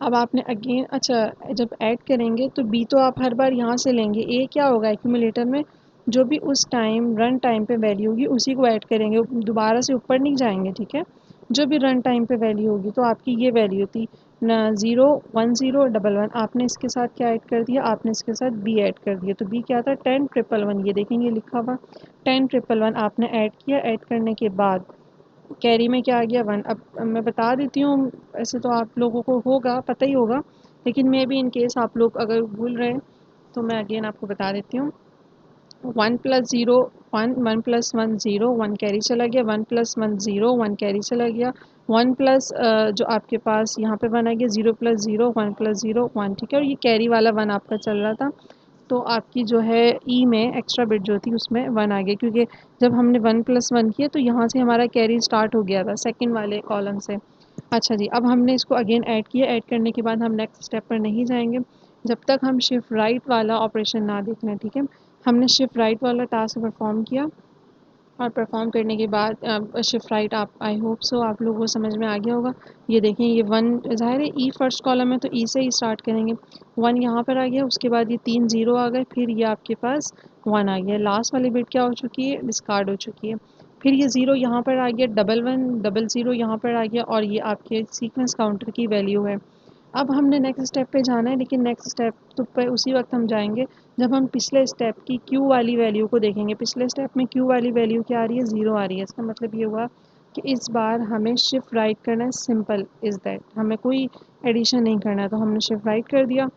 अब आपने अगेन, अच्छा जब ऐड करेंगे तो बी तो आप हर बार यहाँ से लेंगे, ए क्या होगा एक्यूमुलेटर में जो भी उस टाइम रन टाइम पे वैल्यू होगी उसी को ऐड करेंगे, दोबारा से ऊपर नहीं जाएंगे, ठीक है। जो भी रन टाइम पे वैल्यू होगी, तो आपकी ये वैल्यू थी न 0 10 11, आपने इसके साथ क्या ऐड कर दिया, आपने इसके साथ बी ऐड कर दिया, तो बी क्या था 10 1 1, ये देखेंगे लिखा हुआ 10 1 1 आपने ऐड किया, ऐड करने के बाद कैरी में क्या आ गया, वन। अब मैं बता देती हूँ, ऐसे तो आप लोगों को होगा पता ही होगा, लेकिन मैं भी इन केस आप लोग अगर भूल रहे हैं तो मैं अगेन आपको बता देती हूँ। 1 + 0 1, 1 + 1 0, 1 कैरी चला गया, 1 + 1 0, 1 कैरी चला गया, 1 प्लस जो आपके पास यहाँ पे 1 आ गया, 0 + 0 1 + 0 1, ठीक है। और ये कैरी वाला 1 आपका चल रहा था, तो आपकी जो है ई में एक्स्ट्रा बिट जो थी उसमें 1 आ गया, क्योंकि जब हमने 1 + 1 किया तो यहाँ से हमारा कैरी स्टार्ट हो गया था सेकंड वाले कॉलम से। अच्छा जी, अब हमने इसको अगेन ऐड किया, ऐड करने के बाद हम नेक्स्ट स्टेप पर नहीं जाएंगे, जब तक हम शिफ्ट राइट वाला ऑपरेशन ना देख लें, ठीक है। हमने शिफ्ट राइट वाला टास्क परफॉर्म किया और परफॉर्म करने के बाद शिफ्ट राइट, आप आई होप सो आप लोगों को समझ में आ गया होगा। ये देखें, ये 1 ज़ाहिर है ई फर्स्ट कॉलम है तो ई से ही स्टार्ट करेंगे। 1 यहाँ पर आ गया, उसके बाद ये 3 ज़ीरो आ गए, फिर ये आपके पास 1 आ गया। लास्ट वाली बिट क्या हो चुकी है, डिस्कार्ड हो चुकी है। फिर ये ज़ीरो यहाँ पर आ गया, 1 1 00 यहाँ पर आ गया, और ये आपके सीक्वेंस काउंटर की वैल्यू है। अब हमने नेक्स्ट स्टेप पे जाना है, लेकिन नेक्स्ट स्टेप तो पे उसी वक्त हम जाएंगे जब हम पिछले स्टेप की क्यू वाली वैल्यू को देखेंगे। पिछले स्टेप में क्यू वाली वैल्यू क्या आ रही है, 0 आ रही है। इसका मतलब ये हुआ कि इस बार हमें शिफ्ट राइट करना है, सिंपल इज़ दैट, हमें कोई एडिशन नहीं करना है। तो हमने शिफ्ट राइट कर दिया,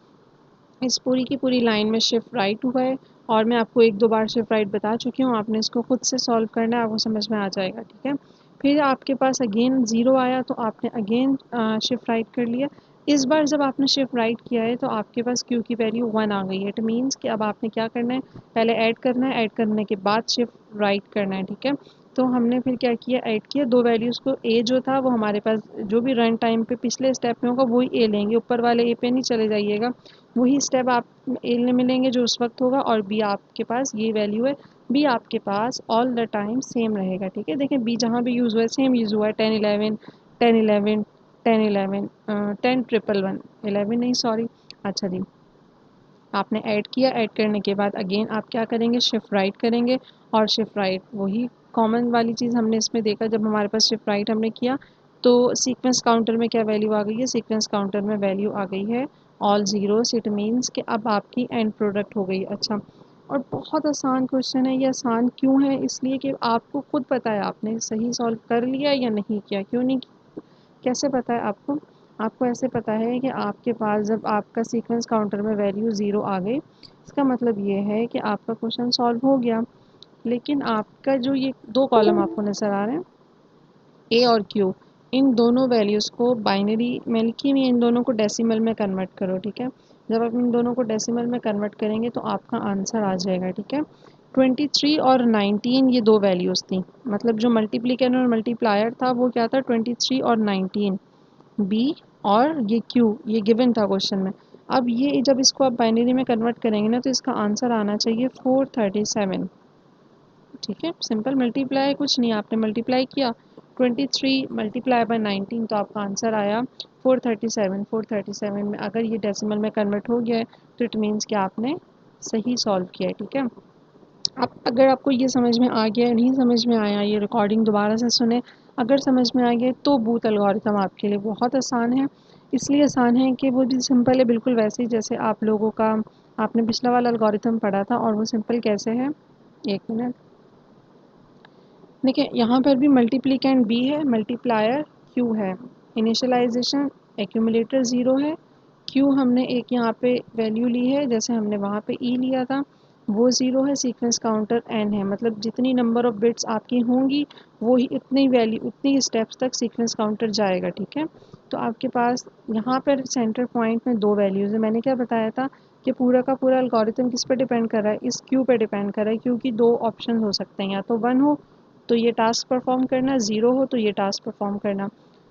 इस पूरी की पूरी लाइन में शिफ्ट राइट हुआ है, और मैं आपको 1-2 बार शिफ्ट राइट बता चुकी हूँ। आपने इसको खुद से सॉल्व करना है, आपको समझ में आ जाएगा, ठीक है। फिर आपके पास अगेन 0 आया तो आपने अगेन शिफ्ट राइट कर लिया। इस बार जब आपने शिफ्ट राइट किया है तो आपके पास क्यू की वैल्यू 1 आ गई है। इट मीन्स कि अब आपने क्या करना है, पहले ऐड करना है, ऐड करने के बाद शिफ्ट राइट करना है, ठीक है। तो हमने फिर क्या किया, ऐड किया दो वैल्यूज़ को। ए जो था वो हमारे पास जो भी रन टाइम पे पिछले स्टेप में होगा वही ए लेंगे, ऊपर वाले ए पे नहीं चले जाइएगा। वही स्टेप आप ए में लेंगे जो उस वक्त होगा, और बी आपके पास ये वैल्यू है, बी आपके पास ऑल द टाइम सेम रहेगा, ठीक है। देखें बी जहाँ भी यूज़ हुआ है सेम यूज़ हुआ है, 10 11 10 11 10 11 10 111 11 नहीं सॉरी। अच्छा जी, आपने ऐड किया, ऐड करने के बाद अगेन आप क्या करेंगे, शिफ्ट राइट करेंगे। और शिफ्ट राइट वही कॉमन वाली चीज़ हमने इसमें देखा, जब हमारे पास शिफ्ट राइट हमने किया तो सीक्वेंस काउंटर में क्या वैल्यू आ गई है, सीक्वेंस काउंटर में वैल्यू आ गई है ऑल ज़ीरोस। इट मीन्स कि अब आपकी एंड प्रोडक्ट हो गई। अच्छा, और बहुत आसान क्वेश्चन है। ये आसान क्यों है, इसलिए कि आपको खुद पता है आपने सही सॉल्व कर लिया या नहीं किया। क्यों नहीं, कैसे पता है आपको, आपको ऐसे पता है कि आपके पास जब आपका सीक्वेंस काउंटर में वैल्यू 0 आ गई, इसका मतलब ये है कि आपका क्वेश्चन सॉल्व हो गया। लेकिन आपका जो ये दो कॉलम आपको नज़र आ रहे हैं, ए और क्यू, इन दोनों वैल्यूज़ को बाइनरी में लिखी हुई, इन दोनों को डेसिमल में कन्वर्ट करो, ठीक है। जब आप इन दोनों को डेसिमल में कन्वर्ट करेंगे तो आपका आंसर आ जाएगा, ठीक है। 23 और 19 ये दो वैल्यूज़ थी, मतलब जो मल्टीप्लिकेशन और मल्टीप्लायर था वो क्या था, 23 और 19, बी और ये क्यू, ये गिवन था क्वेश्चन में। अब ये जब इसको आप बाइनरी में कन्वर्ट करेंगे ना तो इसका आंसर आना चाहिए 437, ठीक है। सिंपल मल्टीप्लाई, कुछ नहीं, आपने मल्टीप्लाई किया 23 मल्टीप्लाई बाय 19 तो आपका आंसर आया 437। 437 में अगर ये डेसिमल में कन्वर्ट हो गया है तो इट मीन्स कि आपने सही सॉल्व किया है, ठीक है। अब अगर आपको ये समझ में आ गया, नहीं समझ में आया, ये रिकॉर्डिंग दोबारा से सुने। अगर समझ में आ गया तो बूथ एल्गोरिथम आपके लिए बहुत आसान है। इसलिए आसान है कि वो भी सिंपल है, बिल्कुल वैसे ही जैसे आप लोगों का आपने पिछला वाला एल्गोरिथम पढ़ा था। और वो सिंपल कैसे है, एक मिनट, देखिए यहाँ पर भी मल्टीप्लिकेंट बी है, मल्टीप्लायर क्यू है, इनिशियलाइजेशन एक्यूमुलेटर ज़ीरो है, क्यू हमने एक यहाँ पे वैल्यू ली है जैसे हमने वहाँ पे ई लिया था वो ज़ीरो है, सीक्वेंस काउंटर एन है, मतलब जितनी नंबर ऑफ़ बिट्स आपकी होंगी वो ही इतनी वैल्यू उतनी स्टेप्स तक सीक्वेंस काउंटर जाएगा, ठीक है। तो आपके पास यहाँ पर सेंटर पॉइंट में दो वैल्यूज़ है। मैंने क्या बताया था कि पूरा का पूरा एल्गोरिथम किस पे डिपेंड कर रहा है, इस क्यू पे डिपेंड कर रहा है, क्योंकि दो ऑप्शन हो सकते हैं, या तो 1 हो तो ये टास्क परफॉर्म करना, ज़ीरो हो तो ये टास्क परफॉर्म करना।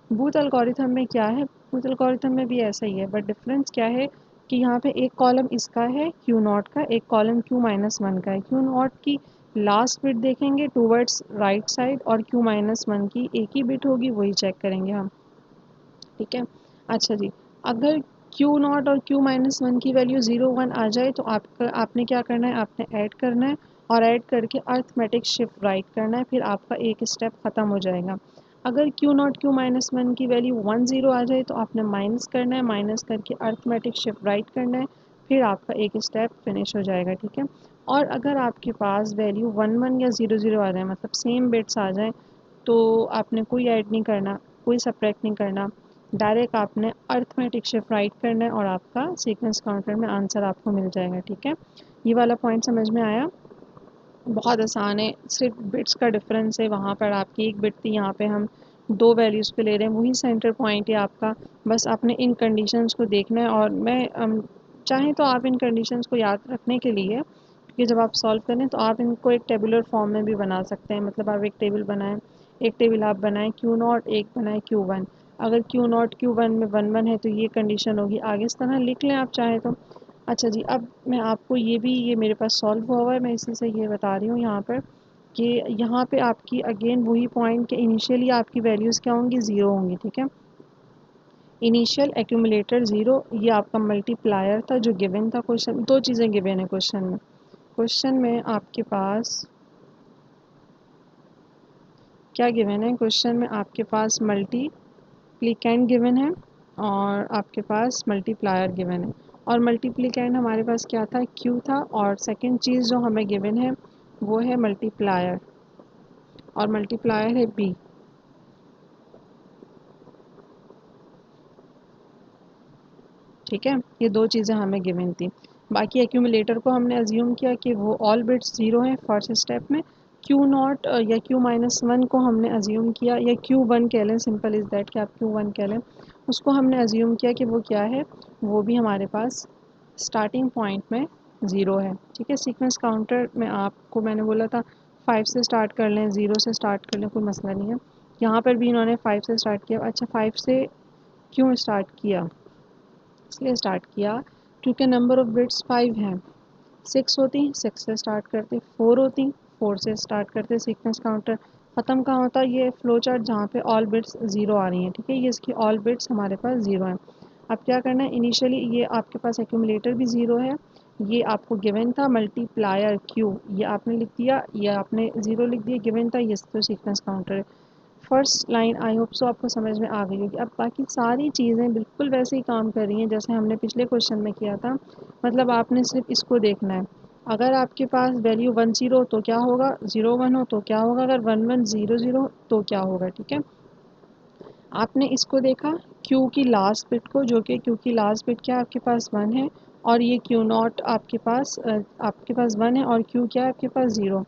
बूथ एल्गोरिथम में क्या है, बूथ एल्गोरिथम में भी ऐसा ही है, बट डिफरेंस क्या है कि यहाँ पे एक कॉलम इसका है क्यू नॉट का, एक कॉलम क्यू माइनस वन का है। क्यू नॉट की लास्ट बिट देखेंगे टूवर्ड्स राइट साइड, और क्यू माइनस वन की एक ही बिट होगी, वही चेक करेंगे हम, ठीक है। अच्छा जी, अगर क्यू नॉट और क्यू माइनस वन की वैल्यू 0 1 आ जाए तो आपने क्या करना है, आपने ऐड करना है, और ऐड करके अर्थमेटिक शिफ्ट राइट करना है, फिर आपका एक स्टेप ख़त्म हो जाएगा। अगर Q not Q minus one की वैल्यू 1 0 आ जाए तो आपने माइनस करना है, माइनस करके अर्थमेटिक शिफ्ट राइट करना है, फिर आपका एक स्टेप फिनिश हो जाएगा, ठीक है। और अगर आपके पास वैल्यू 1 1 या 0 0 आ जाए, मतलब सेम बिट्स आ जाए, तो आपने कोई ऐड नहीं करना, कोई सब्ट्रैक्ट नहीं करना, डायरेक्ट आपने अर्थमेटिक शिफ्ट राइट करना है और आपका सीक्वेंस काउंटर में आंसर आपको मिल जाएगा, ठीक है। ये वाला पॉइंट समझ में आया, बहुत आसान है, सिर्फ बिट्स का डिफरेंस है। वहाँ पर आपकी एक बिट थी, यहाँ पे हम दो वैल्यूज़ पे ले रहे हैं, वही सेंटर पॉइंट है आपका। बस आपने इन कंडीशंस को देखना है, और मैं चाहें तो आप इन कंडीशंस को याद रखने के लिए कि जब आप सॉल्व करें तो आप इनको एक टेबुलर फॉर्म में भी बना सकते हैं। मतलब आप एक टेबल बनाएं, एक टेबल आप बनाएं क्यू नॉट, एक बनाएं क्यू वन। अगर क्यू नॉट क्यू वन में 1 1 है तो ये कंडीशन होगी, आगे इस तरह लिख लें आप चाहें तो। अच्छा जी, अब मैं आपको ये मेरे पास सॉल्व हुआ हुआ है, मैं इसी से ये बता रही हूँ यहाँ पर कि यहाँ पे आपकी अगेन वही पॉइंट कि इनिशियली आपकी वैल्यूज़ क्या होंगी, ज़ीरो होंगी, ठीक है। इनिशियल एक्यूमुलेटर ज़ीरो, ये आपका मल्टीप्लायर था जो गिवन था क्वेश्चन। दो चीज़ें गिवन है क्वेश्चन में। क्वेश्चन में आपके पास क्या गिवन है, क्वेश्चन में आपके पास मल्टीप्लिकेंट गिवन है और आपके पास मल्टीप्लायर गिवन है। और मल्टीप्लिकेंट हमारे पास क्या था, क्यू था, और सेकंड चीज़ जो हमें गिवन है वो है मल्टीप्लायर, और मल्टीप्लायर है बी। ठीक है, ये दो चीज़ें हमें गिवन थी। बाकी एक्यूमुलेटर को हमने अज्यूम किया कि वो ऑल बिट्स ज़ीरो हैं फर्स्ट स्टेप में। क्यू नॉट या क्यू माइनस वन को हमने अज्यूम किया, या क्यू वन कह लें, सिंपल इज़ दैट कि आप क्यू वन कह लें, उसको हमने अज्यूम किया कि वो क्या है, वो भी हमारे पास स्टार्टिंग पॉइंट में ज़ीरो है। ठीक है, सीक्वेंस काउंटर में आपको मैंने बोला था 5 से स्टार्ट कर लें, ज़ीरो से स्टार्ट कर लें, कोई मसला नहीं है। यहाँ पर भी इन्होंने 5 से स्टार्ट किया। अच्छा, 5 से क्यों स्टार्ट किया, इसलिए स्टार्ट किया क्योंकि नंबर ऑफ़ बिट्स 5 हैं। 6 होती 6 से स्टार्ट करते, 4 होती 4 से स्टार्ट करते। सीक्वेंस काउंटर ख़त्म कहाँ होता, ये फ्लो चार्ट जहाँ पे ऑल बिट्स ज़ीरो आ रही हैं। ठीक है, ये इसकी ऑल बिट्स हमारे पास ज़ीरो हैं। अब क्या करना है, इनिशियली ये आपके पास एक्यूमुलेटर भी ज़ीरो है, ये आपको गिवन था मल्टीप्लायर क्यू, ये आपने लिख दिया, ये आपने ज़ीरो लिख दिया, गिवन था, ये तो सीक्वेंस काउंटर है। First line I hope so आपको समझ में आ गई होगी। अब बाकी सारी चीज़ें बिल्कुल वैसे ही काम कर रही हैं जैसे हमने पिछले क्वेश्चन में किया था। मतलब आपने सिर्फ इसको देखना है। अगर आपके पास वैल्यू 1 0 हो तो क्या होगा, 0 1 हो तो क्या होगा, अगर 1 1 0 0 हो तो क्या होगा। ठीक है, आपने इसको देखा क्यू की लास्ट बिट को, जो कि क्यू की लास्ट बिट क्या आपके पास 1 है, और ये क्यू नॉट आपके पास 1 है, और क्यू क्या है आपके पास 0।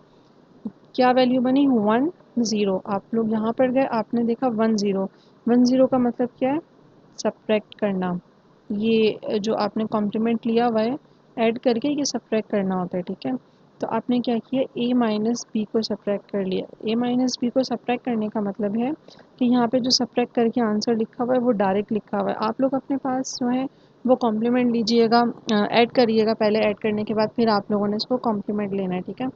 क्या वैल्यू बनी, 1 0। आप लोग यहाँ पर गए, आपने देखा 1 0। 1 0 का मतलब क्या है, सब्ट्रैक्ट करना। ये जो आपने कॉम्प्लीमेंट लिया हुआ है ऐड करके, ये सब्ट्रैक्ट करना होता है। ठीक है, तो आपने क्या किया, a माइनस बी को सब्ट्रैक्ट कर लिया। a माइनस बी को सब्ट्रैक्ट करने का मतलब है कि यहाँ पे जो सब्ट्रैक्ट करके आंसर लिखा हुआ है वो डायरेक्ट लिखा हुआ है। आप लोग अपने पास जो है वो कॉम्प्लीमेंट लीजिएगा, ऐड करिएगा, पहले ऐड करने के बाद फिर आप लोगों ने इसको कॉम्प्लीमेंट लेना है। ठीक है,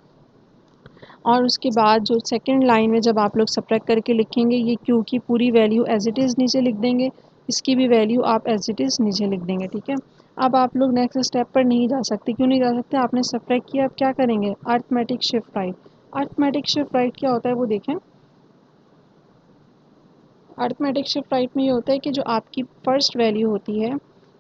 और उसके बाद जो सेकंड लाइन में जब आप लोग सब्ट्रैक्ट करके लिखेंगे, ये क्यू की पूरी वैल्यू एज इट इज़ नीचे लिख देंगे, इसकी भी वैल्यू आप एज इट इज़ नीचे लिख देंगे। ठीक है, अब आप लोग नेक्स्ट स्टेप पर नहीं जा सकते। क्यों नहीं जा सकते, आपने सब्ट्रैक्ट किया, अब क्या करेंगे, arithmetic shift right. Arithmetic shift right क्या होता है वो देखें। अरिथमेटिक शिफ्ट राइट में ये होता है कि जो आपकी फ़र्स्ट वैल्यू होती है,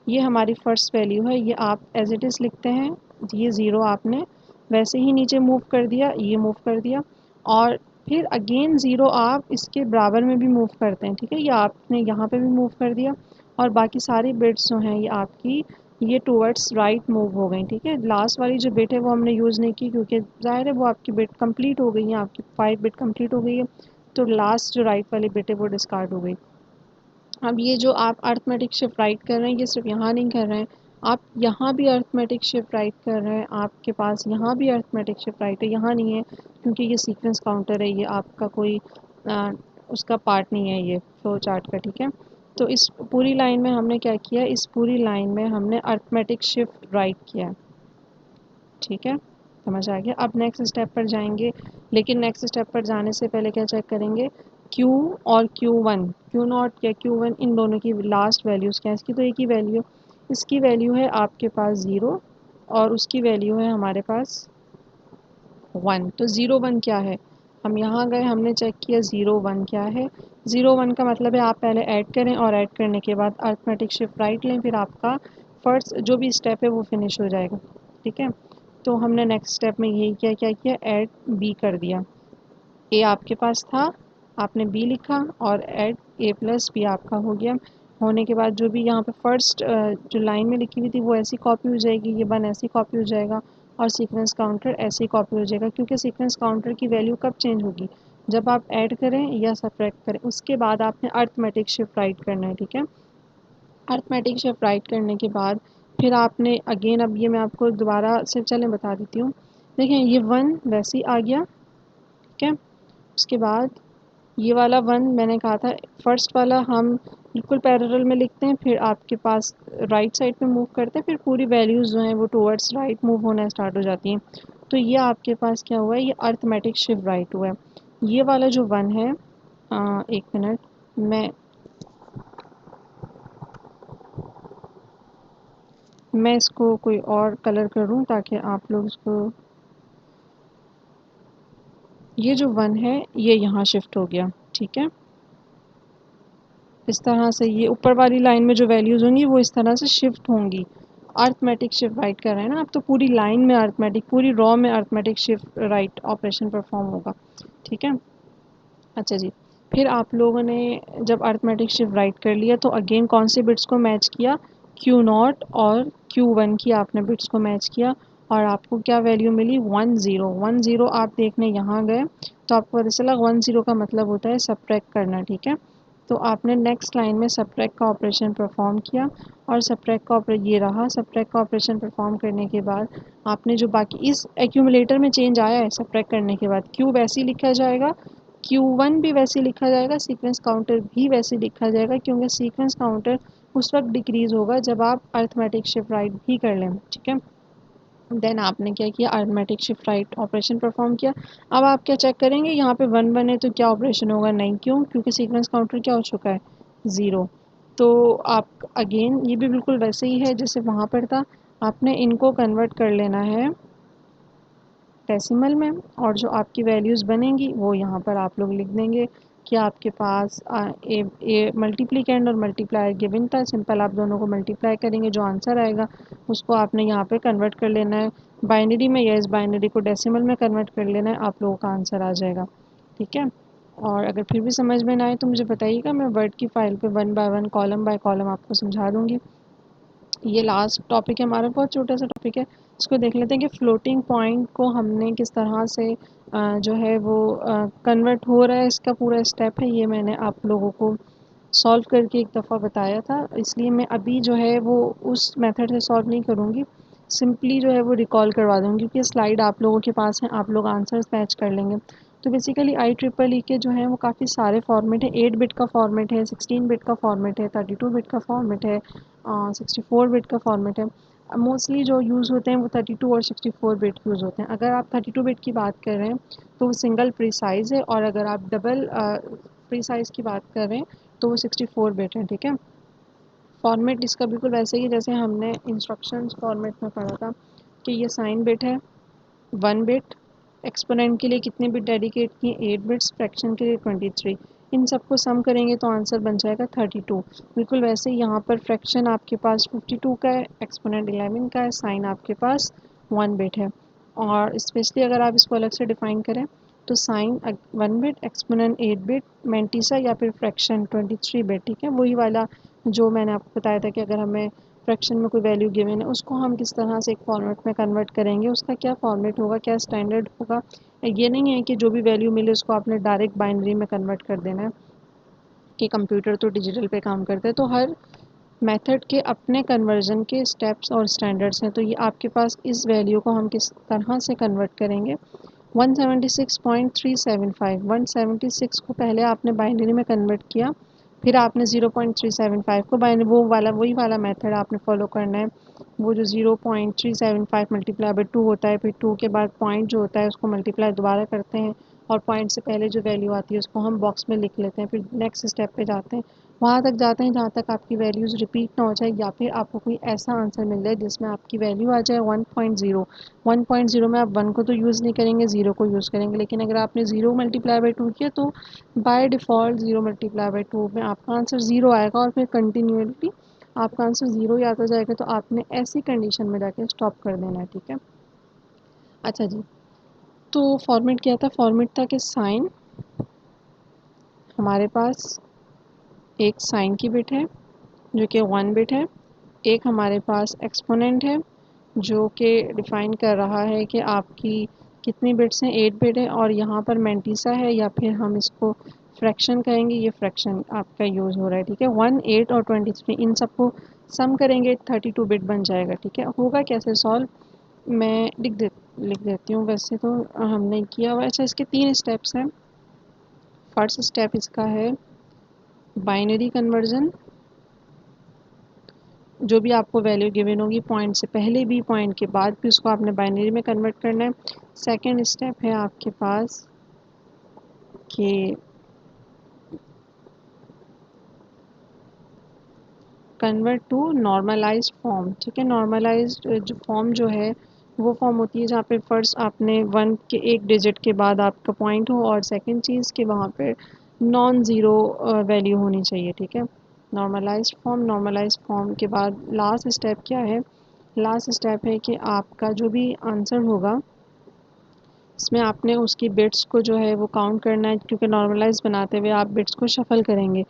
ये हमारी फ़र्स्ट वैल्यू है, ये आप एज इट इज़ लिखते हैं। ये ज़ीरो आपने वैसे ही नीचे मूव कर दिया, ये मूव कर दिया, और फिर अगेन ज़ीरो आप इसके बराबर में भी मूव करते हैं। ठीक है, ये आपने यहाँ पे भी मूव कर दिया, और बाकी सारी बिट्स जो हैं ये आपकी ये टूवर्ड्स राइट मूव हो गई। ठीक है, लास्ट वाली जो बिट है वो हमने यूज़ नहीं की क्योंकि ज़ाहिर है वो आपकी बिट कंप्लीट हो गई है, आपकी 5 बिट कंप्लीट हो गई है, तो लास्ट जो राइट वाली बिट है वो डिस्कार्ड हो गई। अब ये जो आप अरिथमेटिक शिफ्ट राइट कर रहे हैं, ये सिर्फ यहाँ नहीं कर रहे हैं, आप यहाँ भी अरिथमेटिक शिफ्ट राइट कर रहे हैं, आपके पास यहाँ भी अरिथमेटिक शिफ्ट राइट है, यहाँ नहीं है क्योंकि ये सीक्वेंस काउंटर है, ये आपका कोई उसका पार्ट नहीं है ये फ्लो चार्ट का। ठीक है, तो इस पूरी लाइन में हमने क्या किया, इस पूरी लाइन में हमने अरिथमेटिक शिफ्ट राइट किया। ठीक है, समझ आ गया। अब नेक्स्ट स्टेप पर जाएंगे, लेकिन नेक्स्ट स्टेप पर जाने से पहले क्या चेक करेंगे, Q और Q1, Q नॉट या Q1, इन दोनों की लास्ट वैल्यूज़ क्या है, इसकी तो एक ही वैल्यू, इसकी वैल्यू है आपके पास 0 और उसकी वैल्यू है हमारे पास 1। तो 0 1 क्या है, हम यहाँ गए, हमने चेक किया 0 1 क्या है। 0 1 का मतलब है आप पहले ऐड करें, और ऐड करने के बाद अरिथमेटिक शिफ्ट राइट लें, फिर आपका फर्स्ट जो भी स्टेप है वो फिनिश हो जाएगा। ठीक है, तो हमने नेक्स्ट स्टेप में यही किया, क्या किया, ऐड बी कर दिया। ए आपके पास था, आपने बी लिखा, और ऐड ए प्लस बी आपका हो गया। होने के बाद जो भी यहाँ पे फर्स्ट जो लाइन में लिखी हुई थी वो ऐसी कॉपी हो जाएगी, ये 1 ऐसी कॉपी हो जाएगा, और सीक्वेंस काउंटर ऐसी कॉपी हो जाएगा। क्योंकि सीक्वेंस काउंटर की वैल्यू कब चेंज होगी, जब आप ऐड करें या सब्ट्रैक्ट करें, उसके बाद आपने अरिथमेटिक शिफ्ट राइट करना है। ठीक है, अरिथमेटिक शिफ्ट राइट करने के बाद फिर आपने अगेन, अब ये मैं आपको दोबारा से चलें बता देती हूँ। देखें, ये 1 वैसे ही आ गया। ठीक है, उसके बाद ये वाला 1 मैंने कहा था फर्स्ट वाला हम बिल्कुल पैरेलल में लिखते हैं, फिर आपके पास राइट साइड पे मूव करते हैं, फिर पूरी वैल्यूज़ जो हैं वो टुवर्ड्स राइट मूव होना स्टार्ट हो जाती हैं। तो ये आपके पास क्या हुआ है, ये अर्थमेटिक शिफ्ट राइट हुआ है। ये वाला जो वन है, एक मिनट, मैं इसको कोई और कलर करूँ ताकि आप लोग इसको, ये जो वन है ये यहाँ शिफ्ट हो गया, ठीक है। इस तरह से ये ऊपर वाली लाइन में जो वैल्यूज़ होंगी वो इस तरह से शिफ्ट होंगी। अर्थमेटिक शिफ्ट राइट कर रहे हैं ना आप, तो पूरी लाइन में अर्थमेटिक, पूरी रॉ में arithmetic shift write operation perform होगा, ठीक है। अच्छा जी, फिर आप लोगों ने जब अर्थमेटिक शिफ्ट राइट कर लिया तो अगेन कौन से बिट्स को मैच किया, Q0 और Q1 की आपने बिट्स को मैच किया, और आपको क्या वैल्यू मिली, 10 10। आप देखने यहाँ गए तो आपको पता चला 10 का मतलब होता है सब्ट्रैक्ट करना, ठीक है। तो आपने नेक्स्ट लाइन में सब्ट्रैक्ट का ऑपरेशन परफॉर्म किया, और सब्ट्रैक्ट का ये रहा, सब्ट्रैक्ट का ऑपरेशन परफॉर्म करने के बाद आपने जो बाकी इस एक्यूमुलेटर में चेंज आया है सब्ट्रैक्ट करने के बाद, Q वैसे ही लिखा जाएगा, Q1 भी वैसे लिखा जाएगा, सीक्वेंस काउंटर भी वैसे लिखा जाएगा, क्योंकि सीक्वेंस काउंटर उस वक्त डिक्रीज होगा जब आप अर्थमेटिक शिफ्ट राइट भी कर लें, ठीक है। देन आपने क्या किया, arithmetic shift write operation perform किया। अब आप क्या चेक करेंगे, यहाँ पे वन बने तो क्या ऑपरेशन होगा, नहीं, क्यों, क्योंकि सीक्वेंस काउंटर क्या हो चुका है, ज़ीरो। तो आप अगेन ये भी बिल्कुल वैसे ही है जैसे वहाँ पर था, आपने इनको कन्वर्ट कर लेना है डेसिमल में, और जो आपकी वैल्यूज़ बनेंगी वो यहाँ पर आप लोग लिख देंगे कि आपके पास ए मल्टीप्लिकेंड और मल्टीप्लायर गिवन था, सिंपल आप दोनों को मल्टीप्लाई करेंगे, जो आंसर आएगा उसको आपने यहाँ पे कन्वर्ट कर लेना है बाइनरी में, या इस बाइनरी को डेसिमल में कन्वर्ट कर लेना है, आप लोगों का आंसर आ जाएगा, ठीक है। और अगर फिर भी समझ में ना आए तो मुझे बताइएगा, मैं वर्ड की फ़ाइल पे one by one column by column आपको समझा दूँगी। ये लास्ट टॉपिक है हमारा, बहुत छोटा सा टॉपिक है, इसको देख लेते हैं कि फ्लोटिंग पॉइंट को हमने किस तरह से जो है वो कन्वर्ट हो रहा है, इसका पूरा स्टेप है, ये मैंने आप लोगों को सॉल्व करके एक दफ़ा बताया था, इसलिए मैं अभी जो है वो उस मेथड से सॉल्व नहीं करूँगी, सिंपली जो है वो रिकॉल करवा दूँगी, क्योंकि स्लाइड आप लोगों के पास है, आप लोग आंसर्स मैच कर लेंगे। तो बेसिकली IEEE के जो हैं वो काफ़ी सारे फॉर्मेट है, 8 बिट का फॉर्मेट है, 16 बिट का फॉर्मेट है, 32 बिट का फॉर्मेट है, 64 बिट का फॉर्मेट है। मोस्टली जो यूज़ होते हैं वो 32 और 64 बिट यूज़ होते हैं। अगर आप 32 बिट की बात कर रहे हैं तो वो सिंगल प्रीसाइज़ है, और अगर आप डबल प्रीसाइज़ की बात कर रहे हैं तो वो 64 बिट है, ठीक है। फॉर्मेट इसका बिल्कुल वैसे ही जैसे हमने इंस्ट्रक्शंस फॉर्मेट में पढ़ा था कि ये साइन बिट है 1 बिट, एक्सपोनेंट के लिए कितने बिट डेडिकेट किए 8 बिट्स, फ्रैक्शन के लिए 23, इन सबको सम करेंगे तो आंसर बन जाएगा 32। बिल्कुल वैसे ही यहाँ पर फ्रैक्शन आपके पास 52 का है, एक्सपोनेंट 11 का है, साइन आपके पास 1 बिट है, और स्पेशली अगर आप इसको अलग से डिफाइन करें तो sign 1 bit, exponent 8 bit, mantissa या फिर फ्रैक्शन 23 बिट, ठीक है। वही वाला जो मैंने आपको बताया था कि अगर हमें फ्रैक्शन में कोई वैल्यू गिवन है उसको हम किस तरह से एक फॉर्मेट में कन्वर्ट करेंगे, उसका क्या फॉर्मेट होगा, क्या स्टैंडर्ड होगा। ये नहीं है कि जो भी वैल्यू मिले उसको आपने डायरेक्ट बाइनरी में कन्वर्ट कर देना है, कि कंप्यूटर तो डिजिटल पे काम करता है, तो हर मेथड के अपने कन्वर्जन के स्टेप्स और स्टैंडर्ड्स हैं। तो ये आपके पास इस वैल्यू को हम किस तरह से कन्वर्ट करेंगे, 176.375, 176 को पहले आपने बाइनरी में कन्वर्ट किया, फिर आपने 0.375 को बाइनरी, वो वाला वही वाला मेथड आपने फॉलो करना है, वो जो 0.375 मल्टीप्लाई बाई 2 होता है, फिर 2 के बाद पॉइंट जो होता है उसको मल्टीप्लाई दोबारा करते हैं, और पॉइंट से पहले जो वैल्यू आती है उसको हम बॉक्स में लिख लेते हैं, फिर नेक्स्ट स्टेप पे जाते हैं, वहाँ तक जाते हैं जहाँ तक आपकी वैल्यूज़ रिपीट ना हो जाए, या फिर आपको कोई ऐसा आंसर मिल जाए जिसमें आपकी वैल्यू आ जाए 1.0। 1.0 में आप 1 को तो यूज़ नहीं करेंगे, 0 को यूज़ करेंगे, लेकिन अगर आपने 0 मल्टीप्लाई बाई 2 किया तो बाय डिफ़ॉल्ट 0 मल्टीप्लाई बाई 2 में आपका आंसर 0 आएगा, और फिर कंटिन्यूअसली आपका आंसर 0 ही आता जाएगा, तो आपने ऐसी कंडीशन में जाके स्टॉप कर देना है, ठीक है। अच्छा जी, तो फॉर्मेट क्या था, फॉर्मेट था कि साइन, हमारे पास एक साइन की बिट है जो कि 1 बिट है, एक हमारे पास एक्सपोनेंट है जो कि डिफ़ाइन कर रहा है कि आपकी कितनी बिट्स हैं, 8 बिट है, और यहाँ पर मेंटिसा है, या फिर हम इसको फ्रैक्शन कहेंगे, ये फ्रैक्शन आपका यूज़ हो रहा है, ठीक है। 1, 8 और 23 इन सबको सम करेंगे 32 बिट बन जाएगा, ठीक है। होगा कैसे सॉल्व, मैं लिख देती हूँ, वैसे तो हमने किया हुआ। अच्छा, इसके 3 स्टेप्स हैं। फर्स्ट स्टेप इसका है बाइनरी कन्वर्जन, जो भी आपको वैल्यू गिवन होगी पॉइंट से पहले भी पॉइंट के बाद भी उसको आपने बाइनरी में कन्वर्ट करना है। सेकंड स्टेप है आपके पास कि कन्वर्ट टू नॉर्मलाइज्ड फॉर्म। ठीक है, नॉर्मलाइज्ड जो फॉर्म जो है वो फॉर्म होती है जहाँ पे फर्स्ट आपने वन के एक डिजिट के बाद आपका पॉइंट हो, और सेकंड चीज़ कि वहाँ पे नॉन ज़ीरो वैल्यू होनी चाहिए। ठीक है, नॉर्मलाइज्ड फॉर्म के बाद लास्ट स्टेप क्या है? लास्ट स्टेप है कि आपका जो भी आंसर होगा इसमें आपने उसकी बिट्स को जो है वो काउंट करना है, क्योंकि नॉर्मलाइज बनाते हुए आप बिट्स को शफ़ल करेंगे।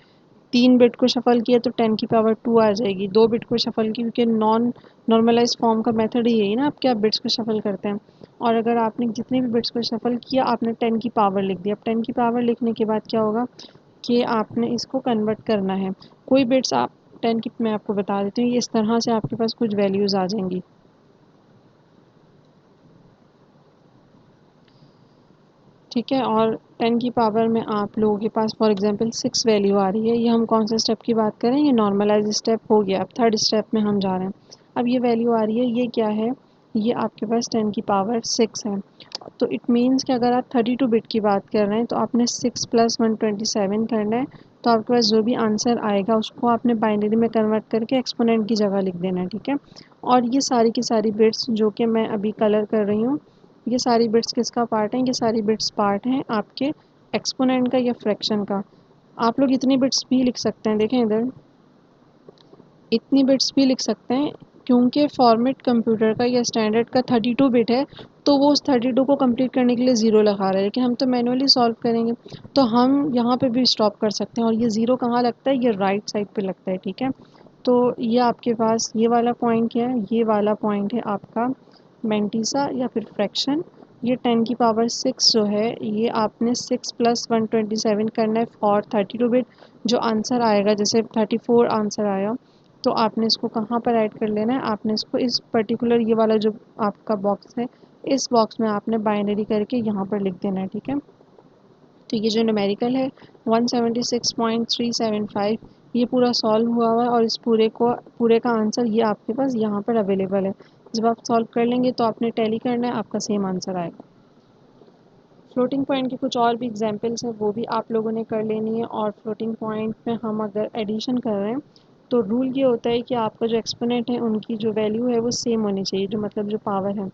3 बिट को शफ़ल किया तो 10 की पावर 2 आ जाएगी। 2 बिट को शफ़ल की, क्योंकि नॉर्मलाइज़ फॉर्म का मेथड ही यही है ना, आप क्या बिट्स को शफ़ल करते हैं। और अगर आपने जितने भी बिट्स को शफ़ल किया आपने 10 की पावर लिख दी। अब 10 की पावर लिखने के बाद क्या होगा कि आपने इसको कन्वर्ट करना है। कोई बिट्स आप 10 की मैं आपको बता देती हूँ, ये इस तरह से आपके पास कुछ वैल्यूज़ आ जाएंगी। ठीक है, और 10 की पावर में आप लोगों के पास फॉर एग्जांपल 6 वैल्यू आ रही है। ये हम कौन से स्टेप की बात करें? ये नॉर्मलाइज स्टेप हो गया। अब थर्ड स्टेप में हम जा रहे हैं। अब ये वैल्यू आ रही है, ये क्या है? ये आपके पास 10 की पावर 6 है। तो इट मीन्स कि अगर आप 32 बिट की बात कर रहे हैं तो आपने 6 प्लस 127 करना है। तो आपके पास जो भी आंसर आएगा उसको आपने बाइनरी में कन्वर्ट करके एक्सपोनेंट की जगह लिख देना है। ठीक है, और ये सारी की सारी बिट्स जो कि मैं अभी कलर कर रही हूँ, ये सारी बिट्स किसका पार्ट हैं? ये सारी बिट्स पार्ट हैं आपके एक्सपोनेंट का या फ्रैक्शन का। आप लोग इतनी बिट्स भी लिख सकते हैं, देखें इधर, इतनी बिट्स भी लिख सकते हैं, क्योंकि फॉर्मेट कंप्यूटर का या स्टैंडर्ड का 32 बिट है, तो वो उस 32 को कंप्लीट करने के लिए ज़ीरो लगा रहा है, लेकिन हम तो मैनुअली सॉल्व करेंगे। तो हम यहाँ पे भी स्टॉप कर सकते हैं, और ये ज़ीरो कहाँ लगता है? ये राइट साइड पे लगता है। ठीक है, तो ये आपके पास ये वाला पॉइंट क्या है? ये वाला पॉइंट है आपका मेंटिसा या फिर फ्रैक्शन। ये 10 की पावर 6 जो है, ये आपने 6 प्लस 127 करना है फॉर 32 बिट। जो आंसर आएगा, जैसे 34 आंसर आया, तो आपने इसको कहाँ पर ऐड कर लेना है? आपने इसको इस पर्टिकुलर ये वाला जो आपका बॉक्स है, इस बॉक्स में आपने बाइनरी करके यहाँ पर लिख देना है। ठीक है, तो ये जो न्यूमेरिकल है 176.375, ये पूरा सॉल्व हुआ हुआ है, और इस पूरे का आंसर ये आपके पास यहाँ पर अवेलेबल है। जब आप सॉल्व कर लेंगे तो आपने टैली करना है, आपका सेम आंसर आएगा। फ्लोटिंग पॉइंट के कुछ और भी एग्जांपल्स हैं, वो भी आप लोगों ने कर लेनी है। और फ्लोटिंग पॉइंट में हम अगर एडिशन कर रहे हैं तो रूल ये होता है कि आपका जो एक्सपोनेंट है उनकी जो वैल्यू है वो सेम होनी चाहिए, जो मतलब जो पावर है।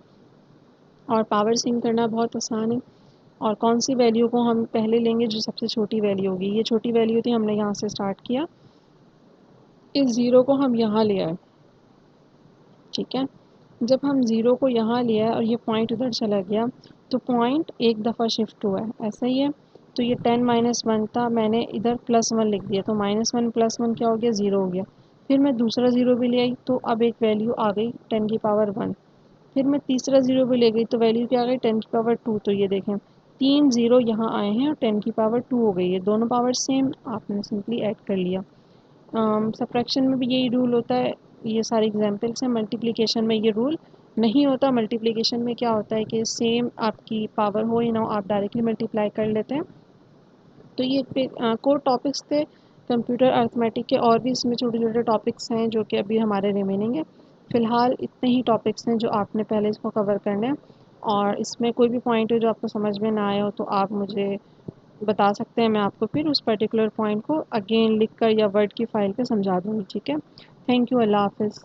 और पावर सेम करना बहुत आसान है। और कौन सी वैल्यू को हम पहले लेंगे? जो सबसे छोटी वैल्यू होगी। ये छोटी वैल्यू थी, हमने यहाँ से स्टार्ट किया, इस ज़ीरो को हम यहाँ ले आए। ठीक है, जब हम ज़ीरो को यहाँ ले आए और ये पॉइंट उधर चला गया, तो पॉइंट एक दफ़ा शिफ्ट हुआ है, ऐसा ही है। तो ये 10 माइनस वन था, मैंने इधर प्लस वन लिख दिया, तो माइनस वन प्लस वन क्या हो गया? ज़ीरो हो गया। फिर मैं दूसरा ज़ीरो भी ले आई, तो अब एक वैल्यू आ गई 10 की पावर 1। फिर मैं तीसरा ज़ीरो भी ले गई, तो वैल्यू क्या आ गई? 10 की पावर 2। तो ये देखें, 3 ज़ीरो यहाँ आए हैं और 10 की पावर 2 हो गई है। दोनों पावर सेम, आपने सिंपली ऐड कर लिया। सब्ट्रैक्शन में भी यही रूल होता है। ये सारे एग्जांपल्स हैं। मल्टीप्लिकेशन में ये रूल नहीं होता। मल्टीप्लिकेशन में क्या होता है कि सेम आपकी पावर हो या ना हो, आप डायरेक्टली मल्टीप्लाई कर लेते हैं। तो ये कोर टॉपिक्स थे कंप्यूटर अर्थमेटिक के, और भी इसमें छोटे छोटे टॉपिक्स हैं जो कि अभी हमारे रिमेनिंग है। फ़िलहाल इतने ही टॉपिक्स हैं जो आपने पहले इसको कवर करने हैं। और इसमें कोई भी पॉइंट हो जो आपको समझ में ना आया हो तो आप मुझे बता सकते हैं, मैं आपको फिर उस पर्टिकुलर पॉइंट को अगेन लिख कर या वर्ड की फ़ाइल पे समझा दूँगी। ठीक है, थैंक यू, अल्लाह हाफ़िज़।